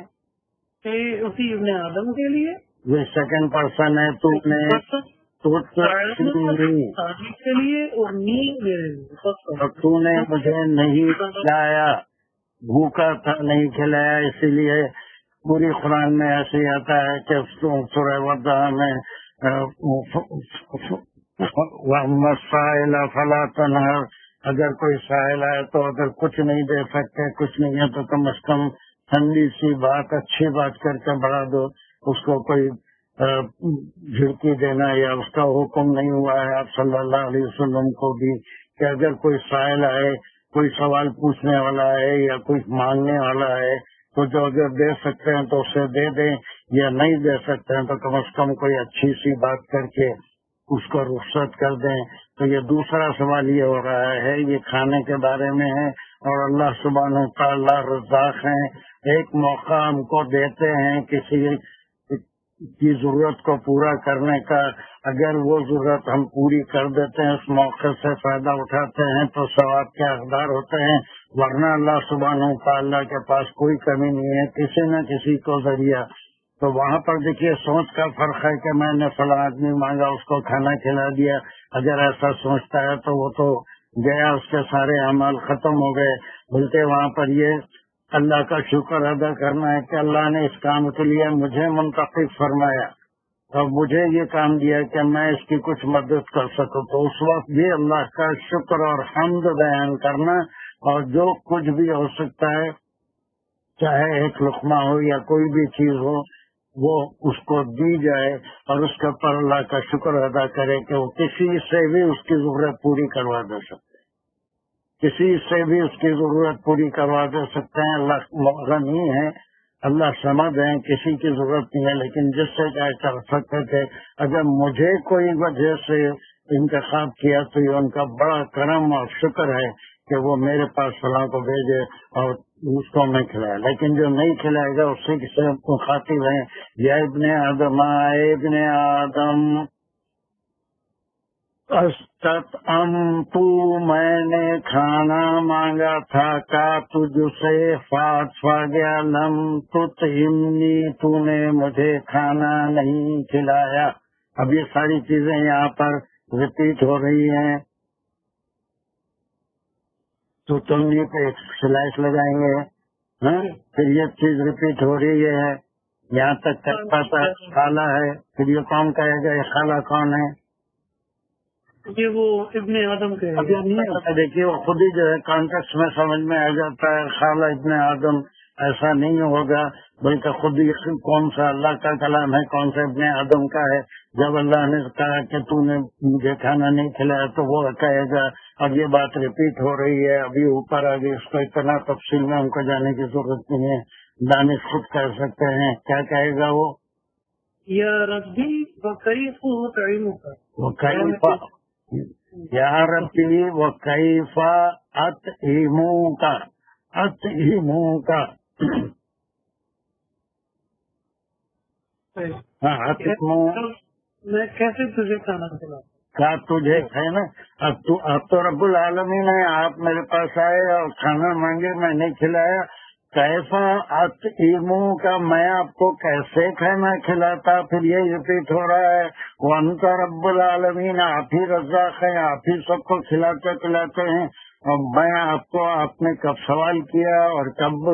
اسی ابن آدم کے لیے یہ سیکنڈ پرسن ہے. تو نے کے لیے اور تو نے مجھے نہیں کھلایا, بھوکا تھا نہیں کھلایا. اسی لیے پوری قرآن میں ایسے آتا ہے کہ سورہ وضع میں فلا تنہر, اگر کوئی سائل ہے تو اگر کچھ نہیں دے سکتے, کچھ نہیں ہے تو کم از کم ٹھنڈی سی بات, اچھی بات کر کے بڑھا دو. اس کو کوئی جھڑکی دینا یا اس کا حکم نہیں ہوا ہے آپ صلی اللہ علیہ وسلم کو بھی کہ اگر کوئی سائل ہے, کوئی سوال پوچھنے والا ہے یا کوئی مانگنے والا ہے تو جو اگر دے سکتے ہیں تو اسے دے دیں, یا نہیں دے سکتے ہیں تو کم از کم کوئی اچھی سی بات کر کے اس کو رخصت کر دیں. تو یہ دوسرا سوال یہ ہو رہا ہے، یہ کھانے کے بارے میں ہے. اور اللہ سبحانہ تعالیٰ رزاق ہیں، ایک موقع ہم کو دیتے ہیں کسی کی ضرورت کو پورا کرنے کا. اگر وہ ضرورت ہم پوری کر دیتے ہیں، اس موقع سے فائدہ اٹھاتے ہیں تو ثواب کے حقدار ہوتے ہیں. ورنہ اللہ سبحانہ تعالیٰ کے پاس کوئی کمی نہیں ہے، کسی نہ کسی کو ذریعہ. تو وہاں پر دیکھیے سوچ کا فرق ہے کہ میں نے فلاں آدمی مانگا، اس کو کھانا کھلا دیا. اگر ایسا سوچتا ہے تو وہ تو گیا، اس کے سارے اعمال ختم ہو گئے. بلکہ وہاں پر یہ اللہ کا شکر ادا کرنا ہے کہ اللہ نے اس کام کے لیے مجھے منتخب فرمایا اور مجھے یہ کام دیا کہ میں اس کی کچھ مدد کر سکوں. تو اس وقت یہ اللہ کا شکر اور حمد بیان کرنا، اور جو کچھ بھی ہو سکتا ہے، چاہے ایک لقمہ ہو یا کوئی بھی چیز ہو، وہ اس کو دی جائے اور اس کے اوپر اللہ کا شکر ادا کرے کہ وہ کسی سے بھی اس کی ضرورت پوری کروا دے سکتے، کسی سے بھی اس کی ضرورت پوری کروا دے سکتے ہیں. اللہ غنی ہے، اللہ سمجھ ہے، کسی کی ضرورت نہیں ہے، لیکن جس سے کیا کر سکتے تھے. اگر مجھے کوئی وجہ سے انتخاب کیا تو یہ ان کا بڑا کرم اور شکر ہے کہ وہ میرے پاس فلاں کو بھیجے اور اس کو میں کھلایا. لیکن جو نہیں کھلائے گا اس سے کسی کو خاطب ہے. یا ابن آدم، اے ابن آدم تو میں نے کھانا مانگا تھا کا تجھ سے فاتفا گیا لم تطعمنی، تو نے مجھے کھانا نہیں کھلایا. اب یہ ساری چیزیں یہاں پر ریپیٹ ہو رہی ہیں. تو تم یہ پہ سلائش لگائیں گے، پھر یہ چیز ریپیٹ ہو رہی ہے. یہاں تک پتا خالہ ہے، پھر یہ کون کہے گا یہ خالہ کون ہے؟ یہ وہ ابن آدم کے اب یہ نہیں ہوتا. دیکھیے وہ خود ہی جو ہے کانٹیکس میں سمجھ میں آ جاتا ہے. خالہ ابن آدم ایسا نہیں ہوگا، بلکہ خود ہی کون سا اللہ کا کلام ہے، کون سا ابن آدم کا ہے. جب اللہ نے کہا کہ تو نے مجھے کھانا نہیں کھلایا تو وہ کہے گا. اب یہ بات ریپیٹ ہو رہی ہے، ابھی اوپر آگے اس کو اتنا تفصیل میں ہم کو جانے کی ضرورت نہیں ہے. دانش خود کہہ سکتے ہیں. کیا کہے گا وہ؟ یا ربی وکیف اطعمک، وکیف یا ربی وکیف اطعمک، اطعمک. ہاں اطعمک میں کیسے تجھے کھانا کھلاؤں؟ کا تجھے ہے نا. اب تو رب العالمین ہے، آپ میرے پاس آئے اور کھانا مانگے، میں نہیں کھلایا. کیسا اطعمو کا میں آپ کو کیسے کھانا کھلاتا؟ پھر یہ ریپیٹ ہو رہا ہے وانت رب العالمین، آپ ہی رزاق ہیں، آپ ہی سب کو کھلاتے پلاتے ہیں. اور میں آپ کو، آپ نے کب سوال کیا اور کب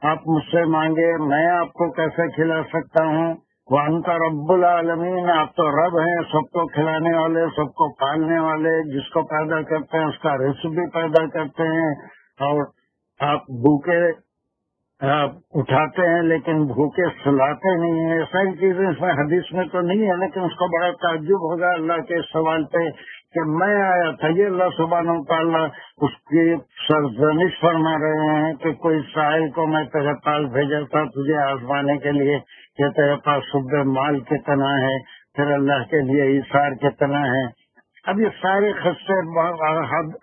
آپ مجھ سے مانگے، میں آپ کو کیسے کھلا سکتا ہوں؟ وانت رب العالمین، آپ تو رب ہیں، سب کو کھلانے والے، سب کو پالنے والے، جس کو پیدا کرتے ہیں اس کا رزق بھی پیدا کرتے ہیں. اور آپ بھوکے اٹھاتے ہیں لیکن بھوکے سلاتے نہیں ہیں. ساری چیزیں اس میں حدیث میں تو نہیں ہے، لیکن اس کو بڑا تعجب ہوگا اللہ کے سوال پہ کہ میں آیا تھا. یہ اللہ سبحانہ وتعالیٰ اس کی سرزنش فرما رہے ہیں کہ کوئی سائل کو میں تیرے پاس بھیجا تھا تجھے آزمانے کے لیے کہ تیرے پاس صبح مال کتنا ہے، پھر اللہ کے لیے ایثار کتنا ہے. اب یہ سارے خصے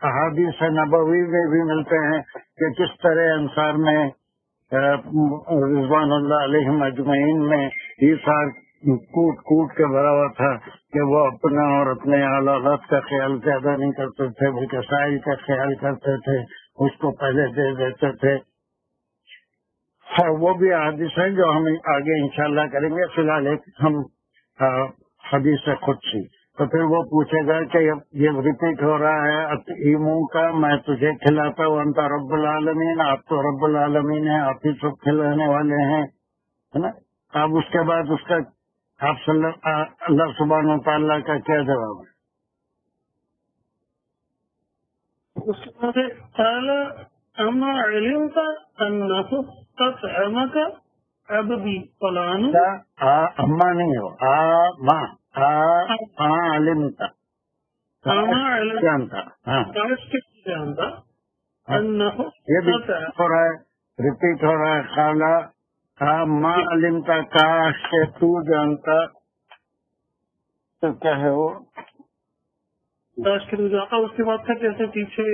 احادیث نبوی میں بھی ملتے ہیں کہ کس طرح انصار میں رضوان اللہ علیہم اجمعین میں ایثار کوٹ کوٹ کے بھرا ہوا تھا کہ وہ اپنا اور اپنے اعلی اولاد کا خیال زیادہ نہیں کرتے تھے بلکہ سائل کا خیال کرتے تھے، اس کو پہلے دے دیتے تھے. وہ بھی حدیث ہیں جو ہم آگے انشاءاللہ کریں گے. فی الحال ایک ہم حدیث قدسی. تو پھر وہ پوچھے گا کہ یہ ریپیٹ ہو رہا ہے اطعمو کا، میں تجھے کھلاتا ہوں، انت رب العالمین، آپ تو رب العالمین ہیں، آپ ہی سب کھلانے والے ہیں، ہے نا. اب اس کے بعد اس کا آپ اللہ سبحانہ و تعالیٰ کا کیا جواب ہے؟ اس کے تعالی اما علمت انہ تطعمک عبدی فلان، اما نہیں ہو ماں علمتا جانتا. ہاں یہ بھی ہو رہا ہے، ریپیٹ ہو رہا ہے. خالہ ماں علمتا، کاش کہ تو جانتا. تو کیا ہے وہ تلاش کے لیے جاتا، اس کے بعد پھر جیسے پیچھے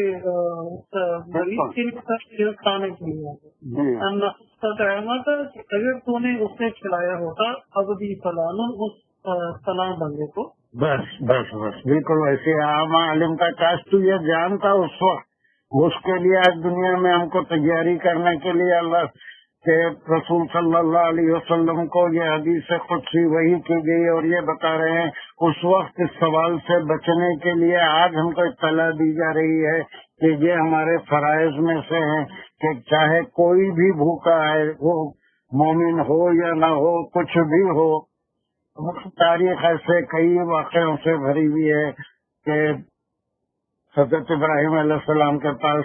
مریض کے لیے کھانے کے لیے احمد اگر تو نے اس نے کھلایا ہوتا اب بھی فلان اس فلاں بندے کو، بس بس بس بالکل ویسے عام عالم کا کاش تو یہ جانتا اس وقت، اس کے لیے آج دنیا میں ہم کو تیاری کرنے کے لیے اللہ کہ رسول صلی اللہ علیہ وسلم کو یہ حدیث قدسی وحی کی گئی اور یہ بتا رہے ہیں اس وقت اس سوال سے بچنے کے لیے آج ہم کو اطلاع دی جا رہی ہے کہ یہ ہمارے فرائض میں سے ہیں کہ چاہے کوئی بھی بھوکا ہے، وہ مومن ہو یا نہ ہو، کچھ بھی ہو، تاریخ ایسے کئی واقعوں سے بھری ہوئی ہے کہ حضرت ابراہیم علیہ السلام کے پاس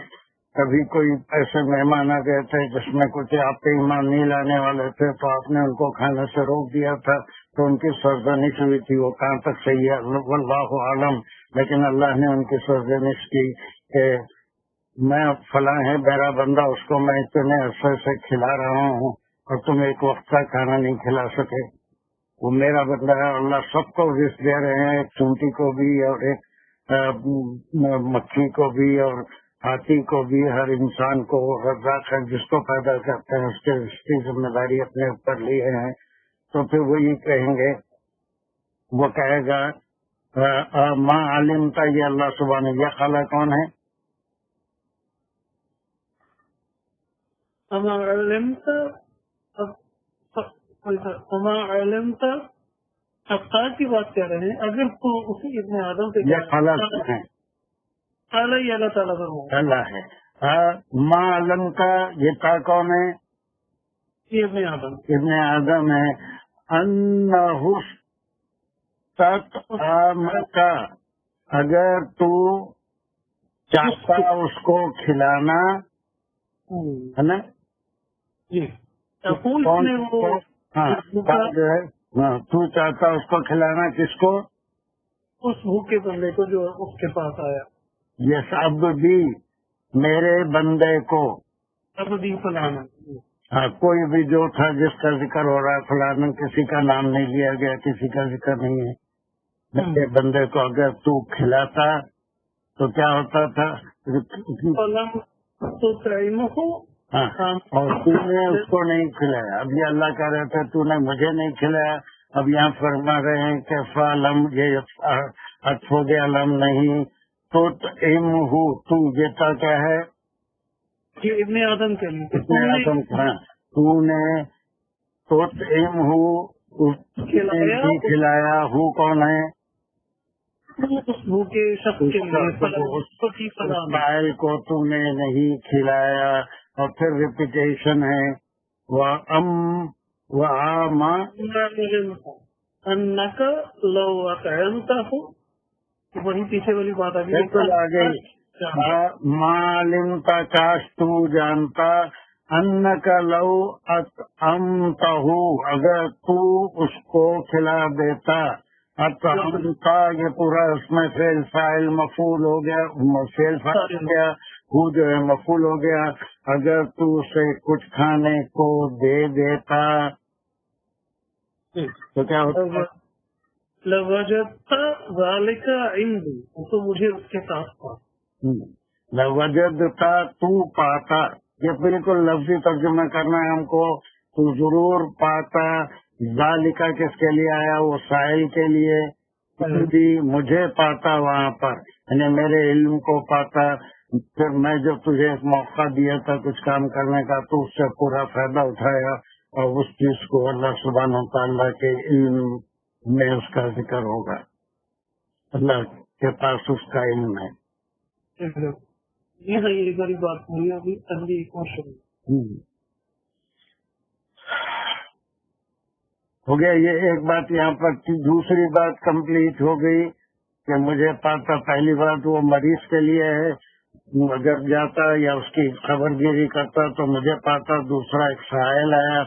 کبھی کوئی ایسے مہمان آ گئے تھے جس میں کچھ آپ پہ ایمان نہیں لانے والے تھے، تو آپ نے ان کو کھانے سے روک دیا تھا، تو ان کی سرزنش ہوئی تھی، وہ کہاں تک صحیح ہے واللہ عالم، لیکن اللہ نے ان کی سرزنش کی کہ میں فلاں ہے میرا بندہ، اس کو میں اتنے عرصے سے کھلا رہا ہوں اور تم ایک وقت کا کھانا نہیں کھلا سکے، وہ میرا بندہ ہے، اللہ سب کو رزق دے رہے ہیں، ایک چونٹی کو بھی اور ایک مکھی کو بھی اور ہاتھی کو بھی، ہر انسان کو رزاق ہے، جس کو پیدا کرتے ہیں اس کی ذمہ داری اپنے اوپر لیے ہیں، تو پھر وہ یہ کہیں گے، وہ کہے گا ماں عالم تھا، یہ اللہ سبحانہ، یہ خالہ کون ہے؟ افطار کی بات کر رہے ہیں، اگر تو اسی ابن آدم سے یہ خالہ ہے، اللہ تعالیٰ کا اللہ ہے، ماں علم کا یہ تا کون ہے؟ یہ ابن آدم، ابن آدم ہے، انہ کا، اگر تو چاہتا اس کو کھلانا ہے نا، جی ہاں تو چاہتا اس کو کھلانا، کس کو؟ اس بھوکے بندے کو جو اس کے پاس آیا، یہ اب بھی میرے بندے کو، اب بھی فلانا، ہاں کوئی بھی جو تھا جس کا ذکر ہو رہا ہے فلانا، کسی کا نام نہیں لیا گیا، کسی کا ذکر نہیں ہے، میرے بندے کو اگر تو کھلاتا تو کیا ہوتا تھا؟ ہاں، اور تو نے اس کو نہیں کھلایا، اب یہ اللہ کہہ رہے تھے تو نے مجھے نہیں کھلایا، اب یہاں فرما رہے ہیں کہ فعلم، یہ ہو گیا علم نہیں، تو علم ہو، تو یہ کیا ہے؟ یہ ابن آدم کے لیے ابن آدم کا، تو نے تو علم ہو کھلایا، ہو کون ہے؟ بھوکے شخص کے فائل کو تو نے نہیں کھلایا، اور پھر ریپیٹیشن ہے انک لو اطعمتہ، وہی پیچھے والی بات آ گئی، معلوم کا کاش تو جانتا، انک لو اطعمتہ، اگر تو اس کو کھلا دیتا، اطعمتہ یہ پورا اس میں فعل فاعل مفعول ہو گیا، فعل فاعل ہو گیا، وہ جو ہے مفعول ہو گیا، اگر تو اسے کچھ کھانے کو دے دیتا تو کیا ہوتا؟ لوجدت ذالک عندی، تو مجھے اس کے ساتھ پا، لوجدت تو پاتا، یہ بالکل لفظی ترجمہ کرنا ہے ہم کو، تو ضرور پاتا، ذالکہ کس کے لیے آیا؟ وہ سائل کے لیے، مجھے پاتا وہاں پر، یعنی میرے علم کو پاتا، پھر میں جو تجھے ایک موقع دیا تھا کچھ کام کرنے کا تو اس سے پورا فائدہ اٹھایا، اور اس چیز کو اللہ سبحانہ وتعالیٰ کے علم میں اس کا ذکر ہوگا، اللہ کے پاس اس کا علم ہے۔ یہ ہے بڑی بات ہوئی ابھی تنبیہ کوشش ہو گیا، یہ ایک بات یہاں پر تھی، دوسری بات کمپلیٹ ہو گئی کہ مجھے پاتا، پہلی بات وہ مریض کے لیے ہے، اگر جاتا یا اس کی خبر گیری کرتا تو مجھے پاتا، دوسرا ایک سائل آیا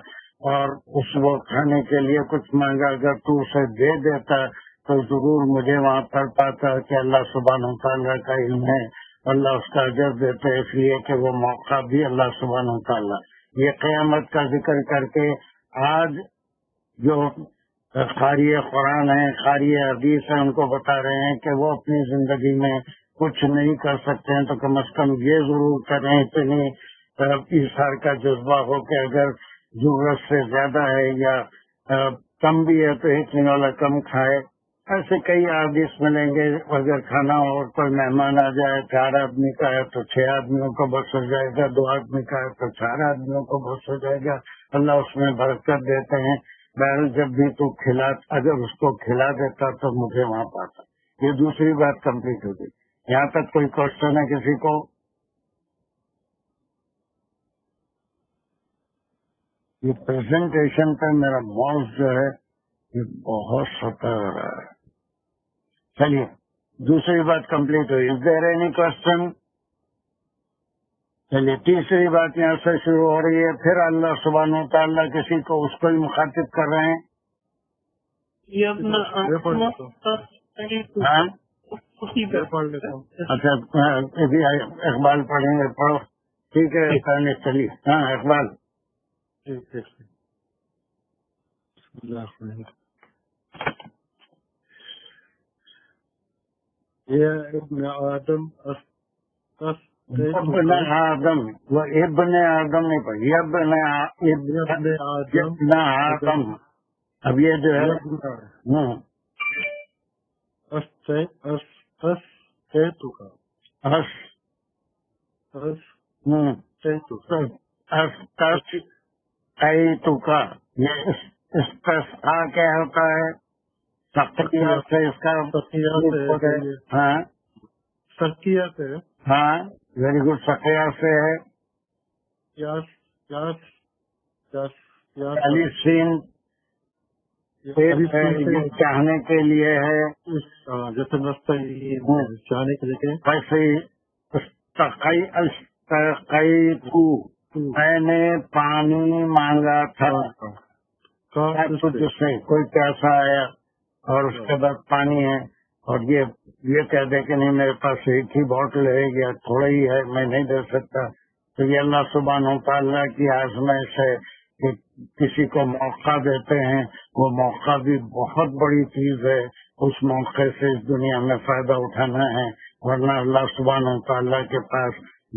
اور اس وہ کھانے کے لیے کچھ مانگا، اگر تو اسے دے دیتا تو ضرور مجھے وہاں پر پاتا کہ اللہ سبحانہ وتعالیٰ کا علم ہے، اللہ اس کا اجر دیتے، اس لیے کہ وہ موقع بھی اللہ سبحانہ وتعالیٰ، یہ قیامت کا ذکر کر کے آج جو قاری قرآن ہیں، قاری حدیث ہیں، ان کو بتا رہے ہیں کہ وہ اپنی زندگی میں کچھ نہیں کر سکتے ہیں تو کم از کم یہ ضرور کریں، اتنی ایثار کا جذبہ ہو کہ اگر ضرورت سے زیادہ ہے یا کم بھی ہے تو ایک دن والا کم کھائے. ایسے کئی حدیث ملیں گے. اگر کھانا اور کوئی مہمان آ جائے 4 آدمی کا ہے تو 6 آدمیوں کو بس ہو جائے گا، 2 آدمی کا ہے تو 4 آدمیوں کو بس ہو جائے گا. اللہ اس میں برکت دیتے ہیں. بہرحال جب بھی تو اگر اس کو کھلا دیتا تو مجھے وہاں پاتا. یہ دوسری بات کمپلیٹ ہو گئی. یہاں تک کوئی کوشچن ہے کسی کو؟ یہ پریزنٹیشن پہ میرا ماؤس جو ہے یہ بہت ستا رہا ہے. چلیے دوسری بات کمپلیٹ ہوئی. از دیر اینی کوشچن؟ چلیے تیسری بات یہاں سے شروع ہو رہی ہے. پھر اللہ سبحانہ و تعالیٰ کسی کو اس کو ہی مخاطب کر رہے ہیں. ہاں اچھا ابھی اقبال پڑھیں گے. پڑھو. ٹھیک ہے پڑھنے چلیے. ہاں اقبال. ابن آدم ابن آدم، وہ ابن آدم نہیں پڑھی، ابن آدم. اب یہ جو ہے یہ استسقا کیا ہوتا ہے؟ سقیہ سے اس کا ہاں سقیہ سے. ہاں ویری گڈ. سقیہ سے ہے سین چاہنے کے لیے ہے. جیسے چاہنے کے لیے ویسے میں نے پانی مانگا تھا تجھ سے، کوئی پیاسا آیا اور اس کے بعد پانی ہے اور یہ کہہ دے کہ نہیں میرے پاس ایک ہی بوتل ہے یا تھوڑا ہی ہے میں نہیں دے سکتا. تو یہ اللہ سبحانہ و تعالیٰ کی آزمائش ہے کہ کسی کو موقع دیتے ہیں. وہ موقع بھی بہت بڑی چیز ہے. اس موقع سے اس دنیا میں فائدہ اٹھانا ہے، ورنہ اللہ سبحانہ و تعالیٰ کے پاس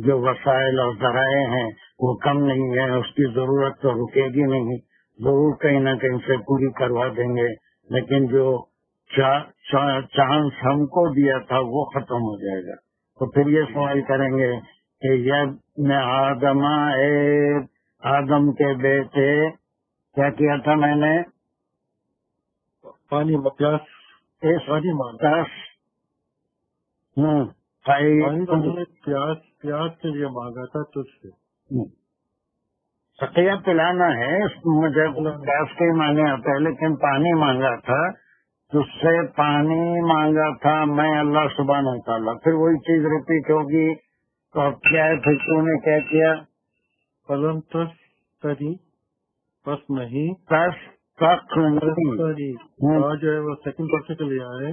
جو وسائل اور ذرائع ہیں وہ کم نہیں ہے. اس کی ضرورت تو رکے گی نہیں، ضرور کہیں نہ کہیں سے پوری کروا دیں گے. لیکن جو چانس ہم کو دیا تھا وہ ختم ہو جائے گا. تو پھر یہ سوال کریں گے کہ یہ آدم کے بیٹے کیا کیا تھا میں نے؟ پانی پیاس کے لیے مانگا تھا تجھ سے. سقیہ پلانا ہے، مجھے پیاس کے ہی معنی آتا ہے، لیکن پانی مانگا تھا تجھ سے، پانی مانگا تھا میں اللہ سبحانہ و تعالیٰ. پھر وہی چیز ریپیٹ ہوگی. تو اب کیا ہے پھر تو نے کیا کیا؟ قلم تس تری بس نہیں تس تک نہیں جو ہے وہ سیکنڈ پرسن کے لیے آئے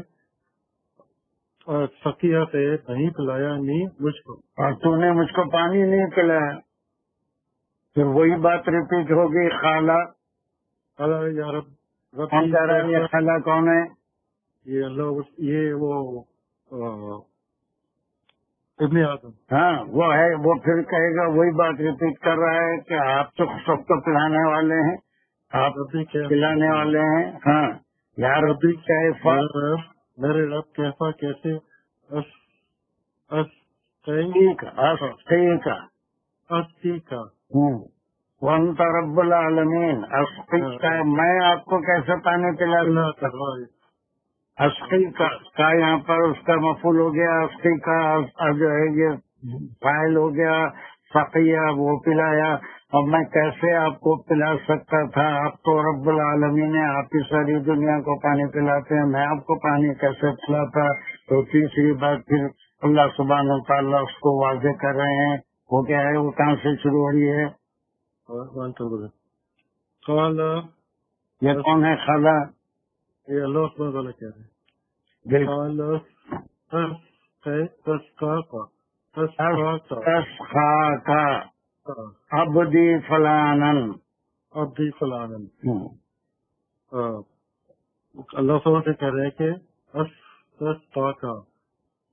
اور سقیہ سے نہیں پلایا نہیں مجھ کو، اور تو نے مجھ کو پانی نہیں پلایا. پھر وہی بات ریپیٹ ہوگی. خالہ یا رب کون کہہ رہا ہے؟ یہ خالہ کون ہے؟ یہ اللہ، یہ وہ ابن آدم. ہاں وہ ہے. وہ پھر کہے گا وہی بات ریپیٹ کر رہا ہے کہ آپ تو سب کو پلانے والے ہیں، آپ پلانے والے ہیں. ہاں یار ابھی کیفا میرے رب کیفا کیسے وانت رب العالمین. میں آپ کو کیسے پانی پلا سکتا؟ اسقی کا یہاں پر اس کا مفعول ہو گیا، اسقی کا جو ہے یہ فاعل ہو گیا. سقیہ وہ پلایا. اور میں کیسے آپ کو پلا سکتا تھا؟ آپ تو رب العالمین ہیں، آپ ہی ساری دنیا کو پانی پلاتے ہیں، میں آپ کو پانی کیسے پلاتا؟ تو تیسری بات پھر اللہ سبحانہ و تعالیٰ اس کو واضح کر رہے ہیں. وہ کیا ہے؟ وہ کہاں سے شروع ہو رہی ہے؟ یہ کون ہے خالہ؟ یہ اللہ سبحانہ تعالیٰ کہہ رہے ہیں. عبدی فلانن. عبدی فلانن اللہ تعالیٰ سے کہہ رہے ہیں کہ کا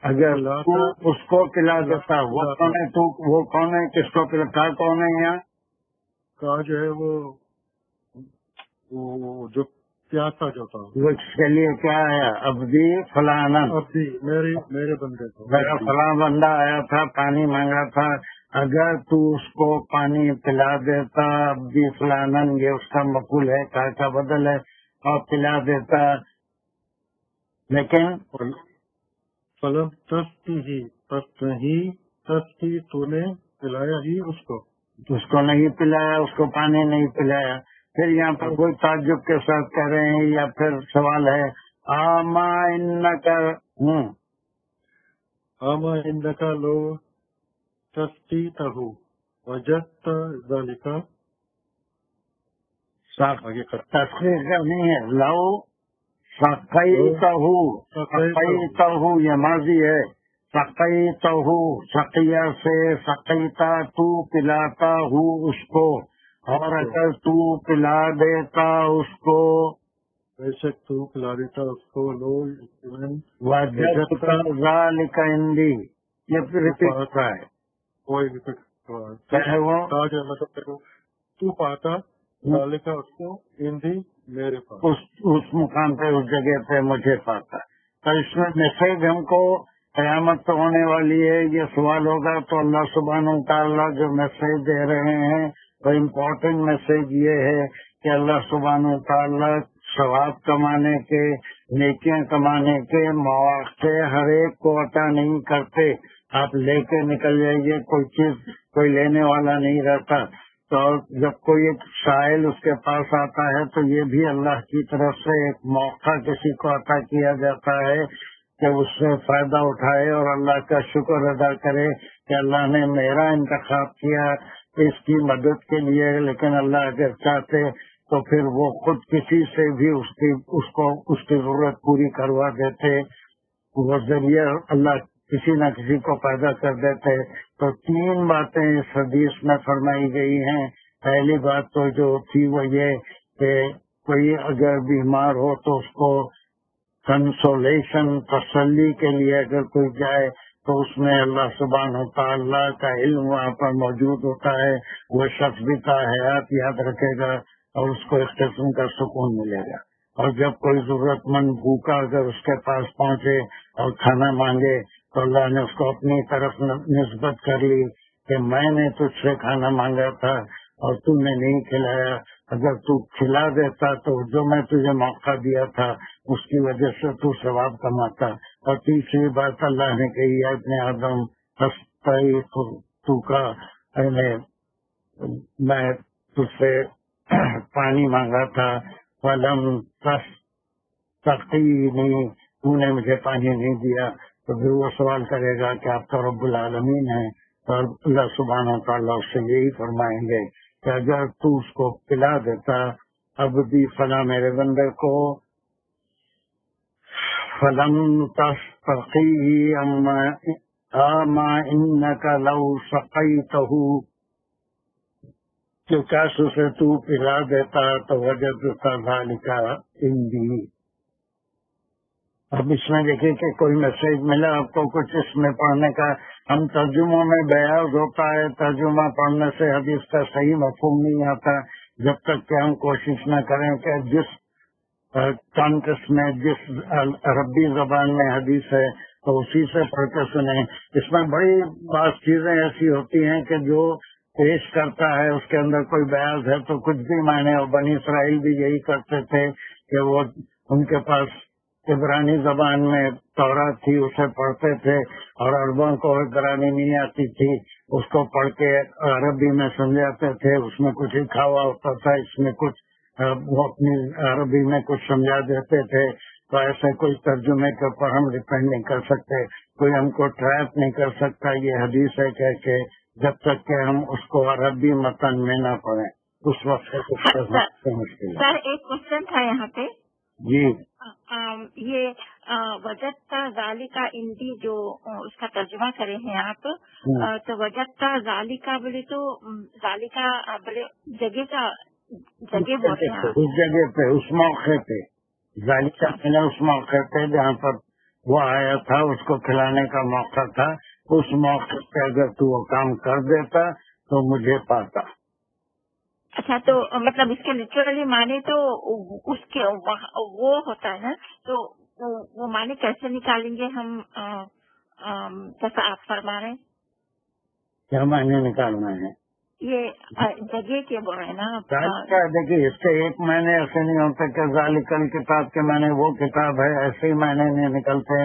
اگر تو اس کو پلا دیتا، وہ کون ہے؟ تو وہ کون ہے؟ کس کو پلاتا کون ہے یہاں؟ کا جو ہے وہ جو پیاسا جو تھا وہ اس کے لیے کیا ہے؟ ابدی فلانا، ابدی میرے بندے کو، میرا فلاں بندہ آیا تھا، پانی مانگا تھا، اگر تو اس کو پانی پلا دیتا، ابدی فلانن، یہ اس کا مقول ہے، کا بدل ہے، اور پلا دیتا، لیکن فلم تستی تو نے پلایا ہی اس کو نہیں پلایا، اس کو پانی نہیں پلایا۔ پھر یہاں پر کوئی تعجب کے ساتھ کہہ رہے ہیں، یا پھر سوال ہے آما انکا انکا لو تستی تہو وجدت ذالکا، تصریح نہیں ہے، لو سقیتہ، یہ ماضی ہے، سقیتہ، سقیہ سے سقیتا، تو پلاتا ہوں اس کو، اور اگر تو پلا دیتا اس کو، بے شک تو پلا دیتا اس کو، لو وجدت ذالک عندی، یہ پھر ریپیٹ ہوتا ہے، کوئی بھی کیا ہے وہ؟ تو پاتا ذالکا اس کو، عندی میرے پاس، اس مقام پہ، اس جگہ پہ مجھے پاتا۔ تو اس میں میسج ہم کو قیامت تو ہونے والی ہے، یہ سوال ہوگا تو اللہ سبحانہ وتعالیٰ جو میسج دے رہے ہیں تو امپورٹنٹ میسج یہ ہے کہ اللہ سبحانہ وتعالیٰ ثواب کمانے کے، نیکیاں کمانے کے مواقع ہر ایک کو عطا نہیں کرتے۔ آپ لے کے نکل جائیے، کوئی چیز کوئی لینے والا نہیں رہتا، تو جب کوئی ایک سائل اس کے پاس آتا ہے تو یہ بھی اللہ کی طرف سے ایک موقع کسی کو عطا کیا جاتا ہے کہ اس سے فائدہ اٹھائے اور اللہ کا شکر ادا کرے کہ اللہ نے میرا انتخاب کیا اس کی مدد کے لیے، لیکن اللہ اگر چاہتے تو پھر وہ خود کسی سے بھی اس کی ضرورت پوری کروا دیتے، وہ ذریعہ اللہ کسی نہ کسی کو پیدا کر دیتے۔ تو تین باتیں اس حدیث میں فرمائی گئی ہیں۔ پہلی بات تو جو تھی وہ یہ کہ کوئی اگر بیمار ہو تو اس کو کنسولیشن، تسلی کے لیے اگر کوئی جائے تو اس میں اللہ سبحانہ وتعالیٰ کا علم وہاں پر موجود ہوتا ہے، وہ شخص بھی تا حیات یاد رکھے گا اور اس کو ایک قسم کا سکون ملے گا۔ اور جب کوئی ضرورت مند بھوکا اگر اس کے پاس پہنچے اور کھانا مانگے تو اللہ نے اس کو اپنی طرف نسبت کر لی کہ میں نے تجھ سے کھانا مانگا تھا اور تم نے نہیں کھلایا، اگر تو کھلا دیتا تو جو میں تجھے موقع دیا تھا اس کی وجہ سے تو ثواب کماتا۔ اور تیسری بات اللہ نے کہی ہے ابن آدم تو کا، میں تجھ سے پانی مانگا تھا، فلم تسقینی، تو نے مجھے پانی نہیں دیا، تو پھر وہ سوال کرے گا کہ آپ تو رب العالمین ہیں، اور اللہ سبحانہ و تعالیٰ اس سے یہی فرمائیں گے کہ اگر تو اس کو پلا دیتا، اب بھی فلاں میرے بندے کو، فلم تستقی اما انک لو سقیتہ، کہ کاش اسے تو پلا دیتا تو وجدت ذالک عندی۔ اب اس میں دیکھیے کہ کوئی میسج ملا آپ کو کچھ اس میں پڑھنے کا، ہم ترجموں میں بیاض ہوتا ہے، ترجمہ پڑھنے سے حدیث کا صحیح مفہوم نہیں آتا جب تک کہ ہم کوشش نہ کریں کہ جس کانٹیکسٹ میں، جس عربی زبان میں حدیث ہے تو اسی سے پڑھ کے سنیں۔ اس میں بڑی بعض چیزیں ایسی ہوتی ہیں کہ جو پیش کرتا ہے اس کے اندر کوئی بیاض ہے تو کچھ بھی معنی، اور بنی اسرائیل بھی یہی کرتے تھے کہ وہ ان کے پاس عبرانی زبان میں تورات تھی، اسے پڑھتے تھے، اور عربوں کو عبرانی نہیں آتی تھی، اس کو پڑھ کے عربی میں سمجھاتے تھے، اس میں کچھ لکھا ہوا ہوتا تھا، اس میں کچھ وہ اپنی عربی میں کچھ سمجھا دیتے تھے۔ تو ایسے کوئی ترجمے کے اوپر ہم ڈپینڈ نہیں کر سکتے، کوئی ہم کو ٹریپ نہیں کر سکتا یہ حدیث ہے کہہ کے، جب تک کہ ہم اس کو عربی متن میں نہ پڑھیں، اس وقت سے کچھ مشکل ہے۔ سر ایک کوشچن تھا یہاں پہ جی، یہ وجدت ذالکا عندی جو اس کا ترجمہ کرے ہیں آپ، تو وجدت ذالکا بولے تو ذالکا بولے جگہ کا، جگہ بولتے ہیں اس جگہ پہ، اس موقع پہ، ذالکہ میں نے اس موقع پہ جہاں پر وہ آیا تھا اس کو کھلانے کا موقع تھا، اس موقع پہ اگر تو وہ کام کر دیتا تو مجھے پاتا۔ اچھا، تو مطلب اس کے لٹرلی معنی تو اس کے وہ ہوتا ہے نا، تو وہ معنی کیسے نکالیں گے ہم؟ جیسا آپ فرما رہے ہیں، کیا معنی نکالنا ہے؟ یہ جگہ کے بول رہے ہیں نا ذالکہ دیکھیے اس کے ایک معنی ایسے نہیں ہوتے کہ ذالکہ الکتاب کے معنی وہ کتاب ہے، ایسے ہی معنی نہیں نکلتے،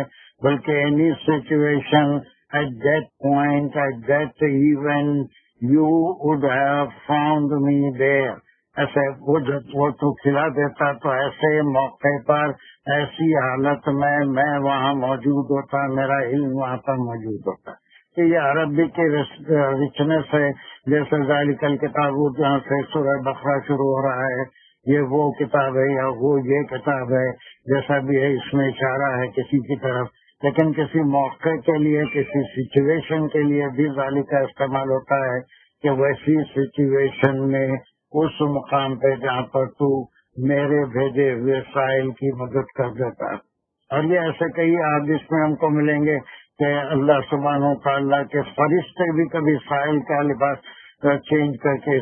بلکہ any situation at that point at that event you would have found me there, ایسے وہ تو کھلا دیتا تو ایسے موقع پر ایسی حالت میں وہاں موجود ہوتا، میرا علم وہاں پر موجود ہوتا۔ کہ یہ عربی کے رچنس ہے، جیسے ذالک الکتاب جہاں سے سورہ بقرہ شروع ہو رہا ہے، یہ وہ کتاب ہے یا وہ یہ کتاب ہے، جیسا بھی ہے اس میں اشارہ ہے کسی کی طرف، لیکن کسی موقع کے لیے کسی سچویشن کے لیے بھی ذالک استعمال ہوتا ہے کہ ویسی سچویشن میں اس مقام پہ جہاں پر تو میرے بھیجے ہوئے سائل کی مدد کر دیتا ہے۔ اور یہ ایسے کئی حدیث میں ہم کو ملیں گے کہ اللہ سبحانہ وتعالیٰ کے فرشتے بھی کبھی سائل کا لباس چینج کر کے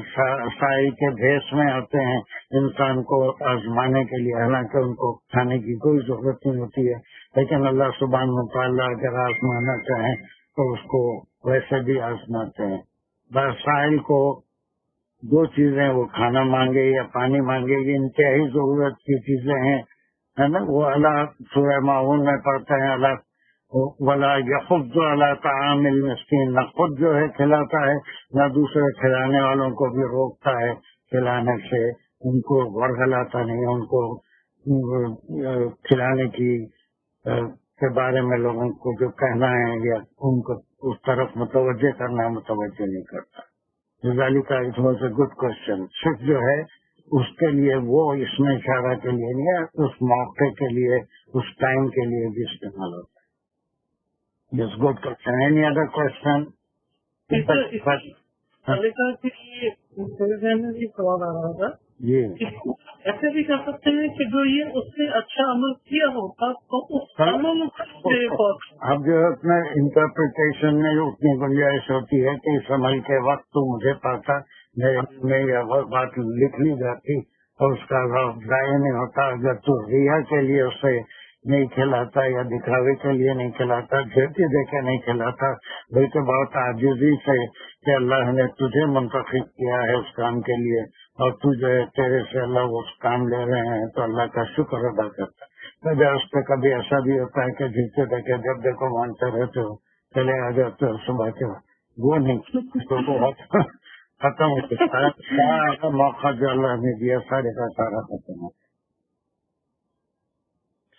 سائل کے بھیس میں آتے ہیں انسان کو آزمانے کے لیے، حالانکہ ان کو کھانے کی کوئی ضرورت نہیں ہوتی ہے، لیکن اللہ سبحانہ وتعالیٰ اگر آزمانا چاہیں تو اس کو ویسے بھی آزماتے ہیں۔ بس سائل کو دو چیزیں، وہ کھانا مانگے یا پانی مانگے، یہ انتہائی ضرورت کی چیزیں ہیں، ہے نا۔ وہ اللہ سورہ ماعون میں پڑھتے ہیں، اللہ ولا یحض علی طعام المسکین، نہ خود جو ہے کھلاتا ہے نہ دوسرے کھلانے والوں کو بھی روکتا ہے کھلانے سے، ان کو ورگلاتا نہیں، ان کو کھلانے کی کے بارے میں لوگوں کو جو کہنا ہے یا ان کو اس طرف متوجہ کرنا ہے متوجہ نہیں کرتا۔ ذالکہ it was a good question. صرف جو ہے اس کے لیے وہ اس میں اشارہ کے لیے نہیں ہے، اس موقع کے لیے اس ٹائم کے لیے بھی استعمال ہوتا ہے۔ Yes, good question. Any other question? ذالکہ کے لیے میرے ذہن میں یہ سوال آ رہا تھا جی، ایسے بھی کر سکتے ہیں کہ جو یہ اس سے اچھا عمل کیا ہوتا تو اس عمل اب جو اس میں انٹرپریٹیشن میں اتنی گنجائش ہوتی ہے کہ اس عمل کے وقت تو مجھے پاتا، میرے میں یہ بات لکھ لی جاتی اور اس کا ضائع نہیں ہوتا۔ اگر تو ریا کے لیے اسے نہیں کھلاتا یا دکھاوے کے لیے نہیں کھلاتا، جھیلتی دے کے نہیں کھلاتا، بلکہ بہت عاجزی سے کہ اللہ نے تجھے منتخب کیا ہے اس کام کے لیے اور تجھے تیرے سے اللہ اس کام لے رہے ہیں، تو اللہ کا شکر ادا کرتا ہے۔ تو اس پہ کبھی ایسا بھی ہوتا ہے کہ جھیلتے دے کے جب دیکھو مانتے رہتے ہو، چلے آ جاتے ہو صبح کے وہ نہیں تو بہت ختم ہوتا ہے، سارا موقع جو اللہ نے دیا سارے کا سارا ختم ہوتا ہے۔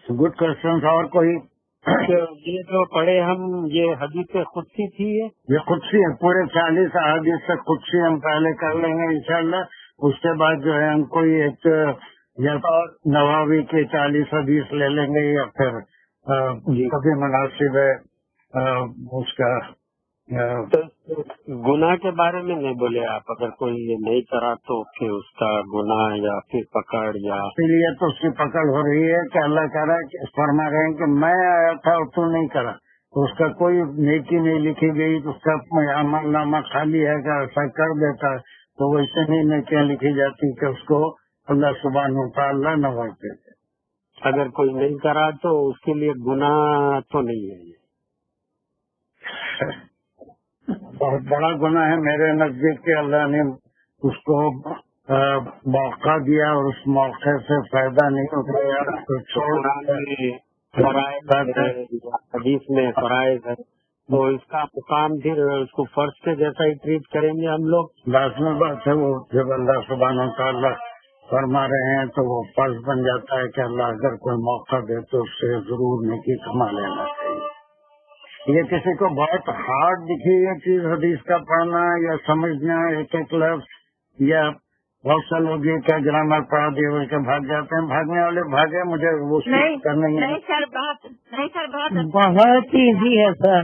Good question. اور کوئی؟ یہ جو پڑھے ہم، یہ حدیث قدسی تھی، یہ قدسی ہے، پورے 40 احادیث سے قدسی ہم پہلے کر لیں گے انشاءاللہ، اس کے بعد جو ہے ہم کوئی ایک یا نووی کے 40 حدیث لے لیں گے، یا پھر کبھی مناسب ہے اس کا گناہ کے بارے میں نہیں بولے آپ، اگر کوئی یہ نہیں کرا تو کہ اس کا گناہ یا پھر پکڑ، یا اسی لیے تو اس کی پکڑ ہو رہی ہے کہ اللہ کہہ رہا ہے کہ فرما رہے ہیں کہ میں آیا تھا اور تو نہیں کرا، تو اس کا کوئی نیکی نہیں لکھی گئی، تو اس کا عمل نامہ خالی ہے کہ ایسا کر دیتا ہے، تو وہ اتنی نیکیاں لکھی جاتی کہ اس کو اللہ سبحانہ وتعالیٰ نوازتے تھے۔ اگر کوئی نہیں کرا تو اس کے لیے گناہ تو نہیں ہے یہ؟ بہت بڑا گناہ ہے میرے نزدیک کہ اللہ نے اس کو موقع دیا اور اس موقع سے فائدہ نہیں اٹھایا تو حدیث میں فرائض ہے، تو اس کا مقام پھر اس کو فرض کے جیسا ہی ٹریٹ کریں گے ہم لوگ۔ لازمی بات ہے، وہ جب اللہ سبحانہ وتعالیٰ فرما رہے ہیں تو وہ فرض بن جاتا ہے کہ اللہ اگر کوئی موقع دے تو اس سے ضرور نیکی کما لینا چاہیے۔ یہ کسی کو بہت ہارڈ دکھی یہ چیز حدیث کا پڑھنا یا سمجھنا ایک ایک لفظ، یا بہت سے لوگ یہ کیا گرامر پڑھا دیے بول کے بھاگ جاتے ہیں، بھاگنے والے بھاگے، مجھے وہ کرنا ہی نہیں سر، بہت بہت ایزی ہے سر،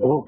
2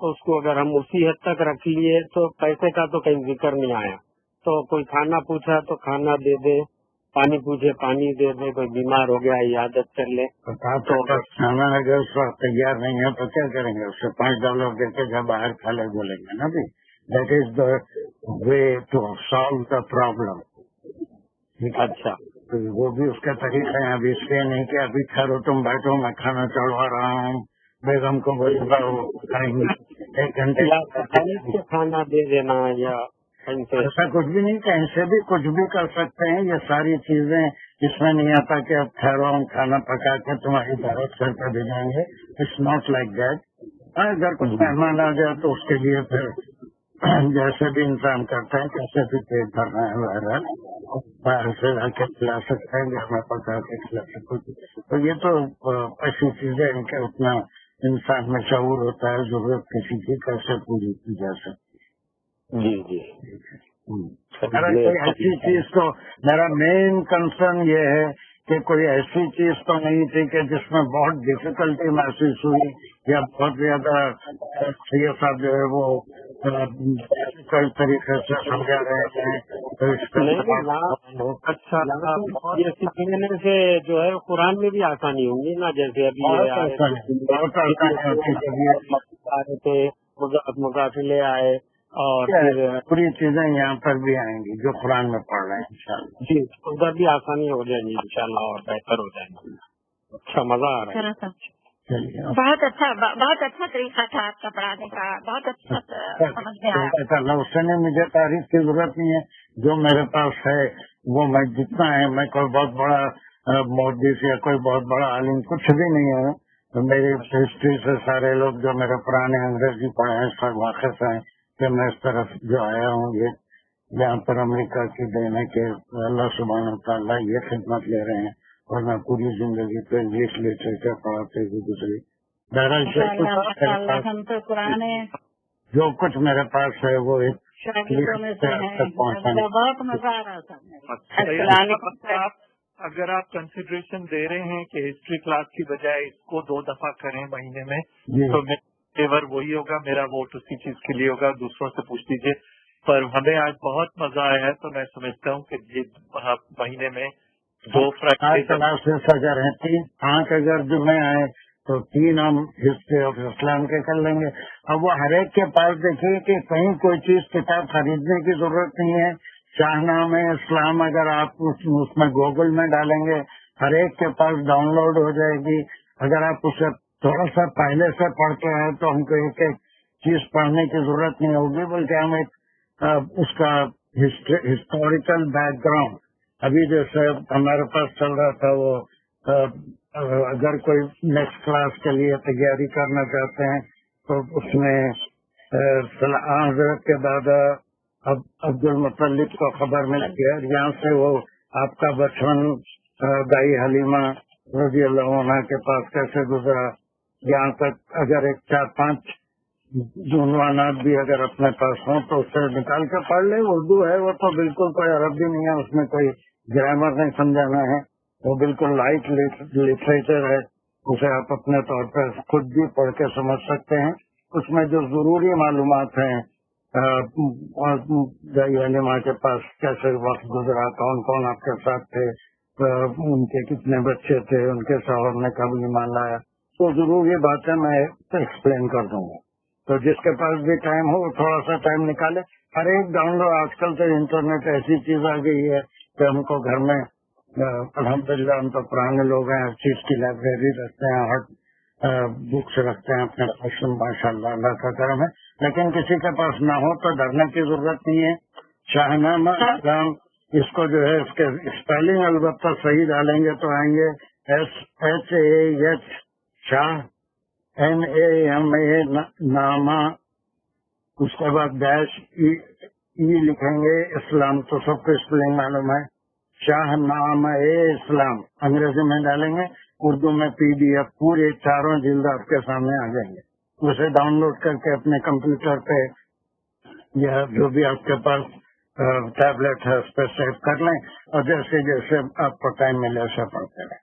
تو اس کو اگر ہم اسی حد تک رکھ لیے تو پیسے کا تو کہیں ذکر نہیں آیا. تو کوئی کھانا پوچھا تو کھانا دے دے, پانی پوچھے پانی دے دے, کوئی بیمار ہو گیا عیادت کر لے. تو کھانا اگر اس وقت تیار نہیں ہے تو کیا کریں گے؟ اس سے $5 دے کے جب باہر کھا لے بولیں گے نا بھی. That is the way to solve the problem. اچھا, وہ بھی اس کا طریقہ ہے. ابھی اس لیے نہیں کہ ابھی ٹھہرو تم بیٹھو میں کھانا چڑھوا رہا ہوں, بیگم کو بولے گا وہ کھائیں گے 1 گھنٹے. یا کھانا دے دینا یا ایسا کچھ بھی نہیں, کہیں سے بھی کچھ بھی کر سکتے ہیں. یہ ساری چیزیں اس میں نہیں آتا کہ اب ٹھہرو ہم کھانا پکا کے تمہاری دعوت کر کے بھیجیں گے. It's not like that. اگر کچھ مہمان آ جائے تو اس کے لیے پھر جیسے بھی انسان کرتا ہے کیسے بھی پیٹ بھرنا ہے بہرحال باہر سے لا کے کھلا سکتے ہیں, گھر میں پکا کے کھلا سکتے. تو یہ تو ایسی چیزیں ہیں کہ اتنا انسان میں شعور ہوتا ہے, ضرورت کسی کی کیسے پوری کی جا سکتی. جی جی. ایسی چیز تو میرا مین کنسرن یہ ہے کہ کوئی ایسی چیز تو نہیں تھی کہ جس میں بہت ڈفیکلٹی محسوس ہوئی یا بہت زیادہ صاحب جو ہے وہ کئی طریقے سے سمجھا رہے ہیں. اچھا, یہ سیکھنے سے جو ہے قرآن میں بھی آسانی ہوں گی نا, جیسے ابھی بہت آسانی تھے مقافلے آئے اور پوری چیزیں یہاں پر بھی آئیں گی جو قرآن میں پڑھ رہے ہیں انشاءاللہ. جی, ادھر بھی آسانی ہو جائے گی انشاءاللہ اور بہتر ہو جائے گا. اچھا, مزہ آ رہا ہے. بہت اچھا طریقہ تھا آپ کا پڑھانے کا, بہت اچھا سمجھ میں آیا. اس نے مجھے تعریف کی ضرورت نہیں ہے, جو میرے پاس ہے وہ میں جتنا ہے, میں کوئی بہت بڑا محدث یا کوئی بہت بڑا عالم کچھ بھی نہیں ہے. میری ہسٹری سے سارے لوگ جو میرے پرانے انگریزی پڑھے ہیں سب واقف ہیں کہ میں اس طرف جو آیا ہوں یہ یہاں پر امریکہ کی دینے کے اللہ سبحانہ تعالیٰ یہ خدمت لے رہے ہیں, اور میں پوری زندگی پہ انگلش لٹریچر پڑھاتے ہوئے گزری. بہرحال ہم تو پرانے جو کچھ میرے پاس ہے وہ ایک بہت مزہ آ رہا تھا. اگر آپ کنسیڈریشن دے رہے ہیں کہ ہسٹری کلاس کی بجائے اس کو 2 دفعہ کریں مہینے میں, تو فیور وہی ہوگا, میرا ووٹ اسی چیز کے لیے ہوگا. دوسروں سے پوچھ لیجیے. پر ہمیں آج بہت مزہ آیا ہے, تو میں سمجھتا ہوں کہ مہینے میں 2 کلاسز اگر ہیں 5 اگر جمعے آئے تو 3 ہم ہسٹری آف اسلام کے کر لیں گے. اب وہ ہر ایک کے پاس دیکھیے کہ کہیں کوئی چیز کتاب خریدنے کی ضرورت نہیں ہے. شاہنامہ اسلام اگر آپ اس میں گوگل میں ڈالیں گے ہر ایک کے پاس ڈاؤن لوڈ ہو جائے گی. اگر آپ اسے تھوڑا سا پہلے سے پڑھتے ہیں تو ہم کو ایک ایک چیز پڑھنے کی ضرورت نہیں ہوگی, بلکہ ہم ایک اس کا ہسٹوریکل بیک گراؤنڈ ابھی جیسے ہمارے پاس چل رہا تھا وہ اگر کوئی نیکسٹ کلاس کے لیے تیاری کرنا چاہتے ہیں تو اس میں حضرت کے دادا عبد المطلب کو خبر ملتی ہے, یہاں سے وہ آپ کا بچپن دائی حلیمہ رضی اللہ عنہ کے پاس کیسے گزرا, یہاں تک اگر ایک 4-5 عنوانات بھی اگر اپنے پاس ہوں تو اس سے نکال کے پڑھ لیں. اردو ہے وہ تو بالکل کوئی عربی نہیں ہے, اس میں کوئی گرامر نہیں سمجھانا ہے, وہ بالکل لائٹ لٹریچر ہے, اسے آپ اپنے طور پہ خود بھی پڑھ کے سمجھ سکتے ہیں. اس میں جو ضروری معلومات ہیں ماں کے پاس کیسے وقت گزرا, کون کون آپ کے ساتھ تھے, ان کے کتنے بچے تھے, ان کے شوہر نے کب ایمان لایا, تو ضروری باتیں میں ایکسپلین کر دوں گا. تو جس کے پاس بھی ٹائم ہو وہ تھوڑا سا ٹائم نکالے. ہر ایک ڈاؤن لوڈ, آج کل تو انٹرنیٹ ایسی چیز آ گئی ہے کہ ہم کو گھر میں الحمدللہ ہم تو پرانے لوگ ہیں, ہر چیز کی لائبریری رکھتے ہیں, ہر بکس رکھتے ہیں اپنے پاس, ماشاء اللہ اللہ کا کرم ہے. لیکن کسی کے پاس نہ ہو تو ڈرنے کی ضرورت نہیں ہے. شاہنامہ اسلام اس کو جو ہے اس کے اسپیلنگ البتہ صحیح ڈالیں گے تو آئیں گے SHAH شاہ NAMA نامہ, اس کے بعد ڈیش ای لکھیں گے. اسلام تو سب کو اسپیلنگ معلوم ہے. شاہ نامہ اسلام انگریزی میں ڈالیں گے, اردو میں PDF پورے 4 جلد آپ کے سامنے آ جائیں گے. اسے ڈاؤن لوڈ کر کے اپنے کمپیوٹر پہ یا جو بھی آپ کے پاس ٹیبلٹ ہے اس پہ سیو کر لیں, اور جیسے جیسے آپ کو ٹائم ملے اسے پڑھتے رہیں.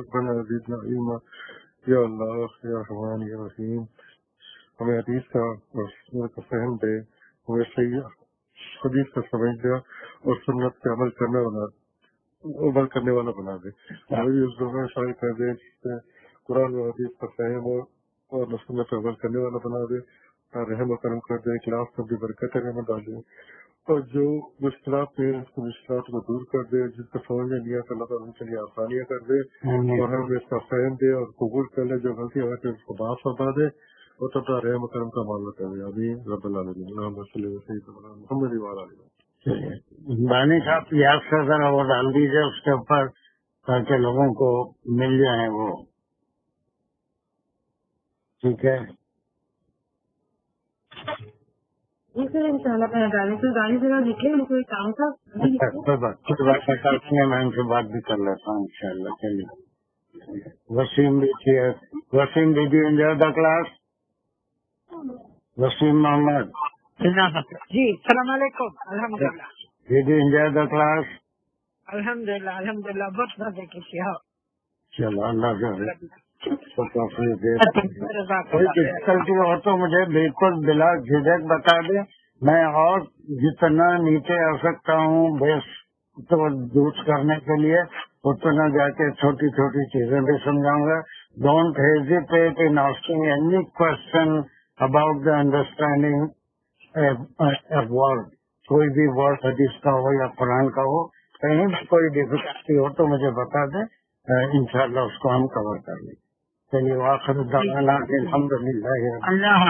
ربنا زدنا علما یا اللہ یا رحمان یا رحیم، ہمیں حدیث کا اور سنت کا فہم دے، ہمیں صحیح حدیث کا سمجھ دیا اور سنت پہ عمل کرنے والا بنا دے۔ ہمیں بھی اس دوران شامل کر دے جس سے قرآن و حدیث کا فہم ہو اور سنت پہ عمل کرنے والا بنا دے، رحم و کرم کر دے، کلاس میں بھی برکت رحمت ڈالے، اور جو مشکلات میں اس کو مشکلات کو دور کر دے، جس کو سمجھ میں نہیں آتا اللہ تعالیٰ ان کے لیے آسانیاں کر دے، اور ہمیں اس کا فہم دے اور قبول کر لے، جو غلطی ہو اس کو معاف فرما دے اور تب رحم و کرم کا معاملہ کر دے۔ آمین رب العالمین۔ اللہم صلی علی سیدنا محمد وعلی آلہ وسلم۔ بانی صاحب یاد سے ذرا وہ ڈال دیجیے اس کے اوپر تاکہ لوگوں کو مل جائیں وہ، ٹھیک ہے؟ انشاءاللہ میں ڈالیں تو گاڑی ذرا نکلے، ان کو ایک کام تھا۔ کوئی بات کرتے ہیں، میں ان سے بات بھی کر لیتا ہوں انشاءاللہ۔ چلیے وسیم بھی کیا، Waseem did you enjoy the class? Waseem Muhammad ji السلام علیکم۔ الحمدللہ did you enjoy the class? الحمدللہ بہت مزے کی تھی۔ چلو اللہ کوئی ڈفیکلٹی ہو تو مجھے بالکل بلا جھجک بتا دیں، میں اور جتنا نیچے آ سکتا ہوں بیس تو درست کرنے کے لیے اتنا جا کے چھوٹی چھوٹی چیزیں بھی سمجھاؤں گا۔ Don't hesitate in asking any question about the understanding word, کوئی بھی ورڈ حدیث کا ہو یا قرآن کا ہو، کہیں بھی کوئی ڈفیکلٹی ہو تو مجھے بتا دیں، انشاءاللہ اس کو ہم کور کر لیں۔ چلیے آخر دعوانا الحمدللہ۔ اللہ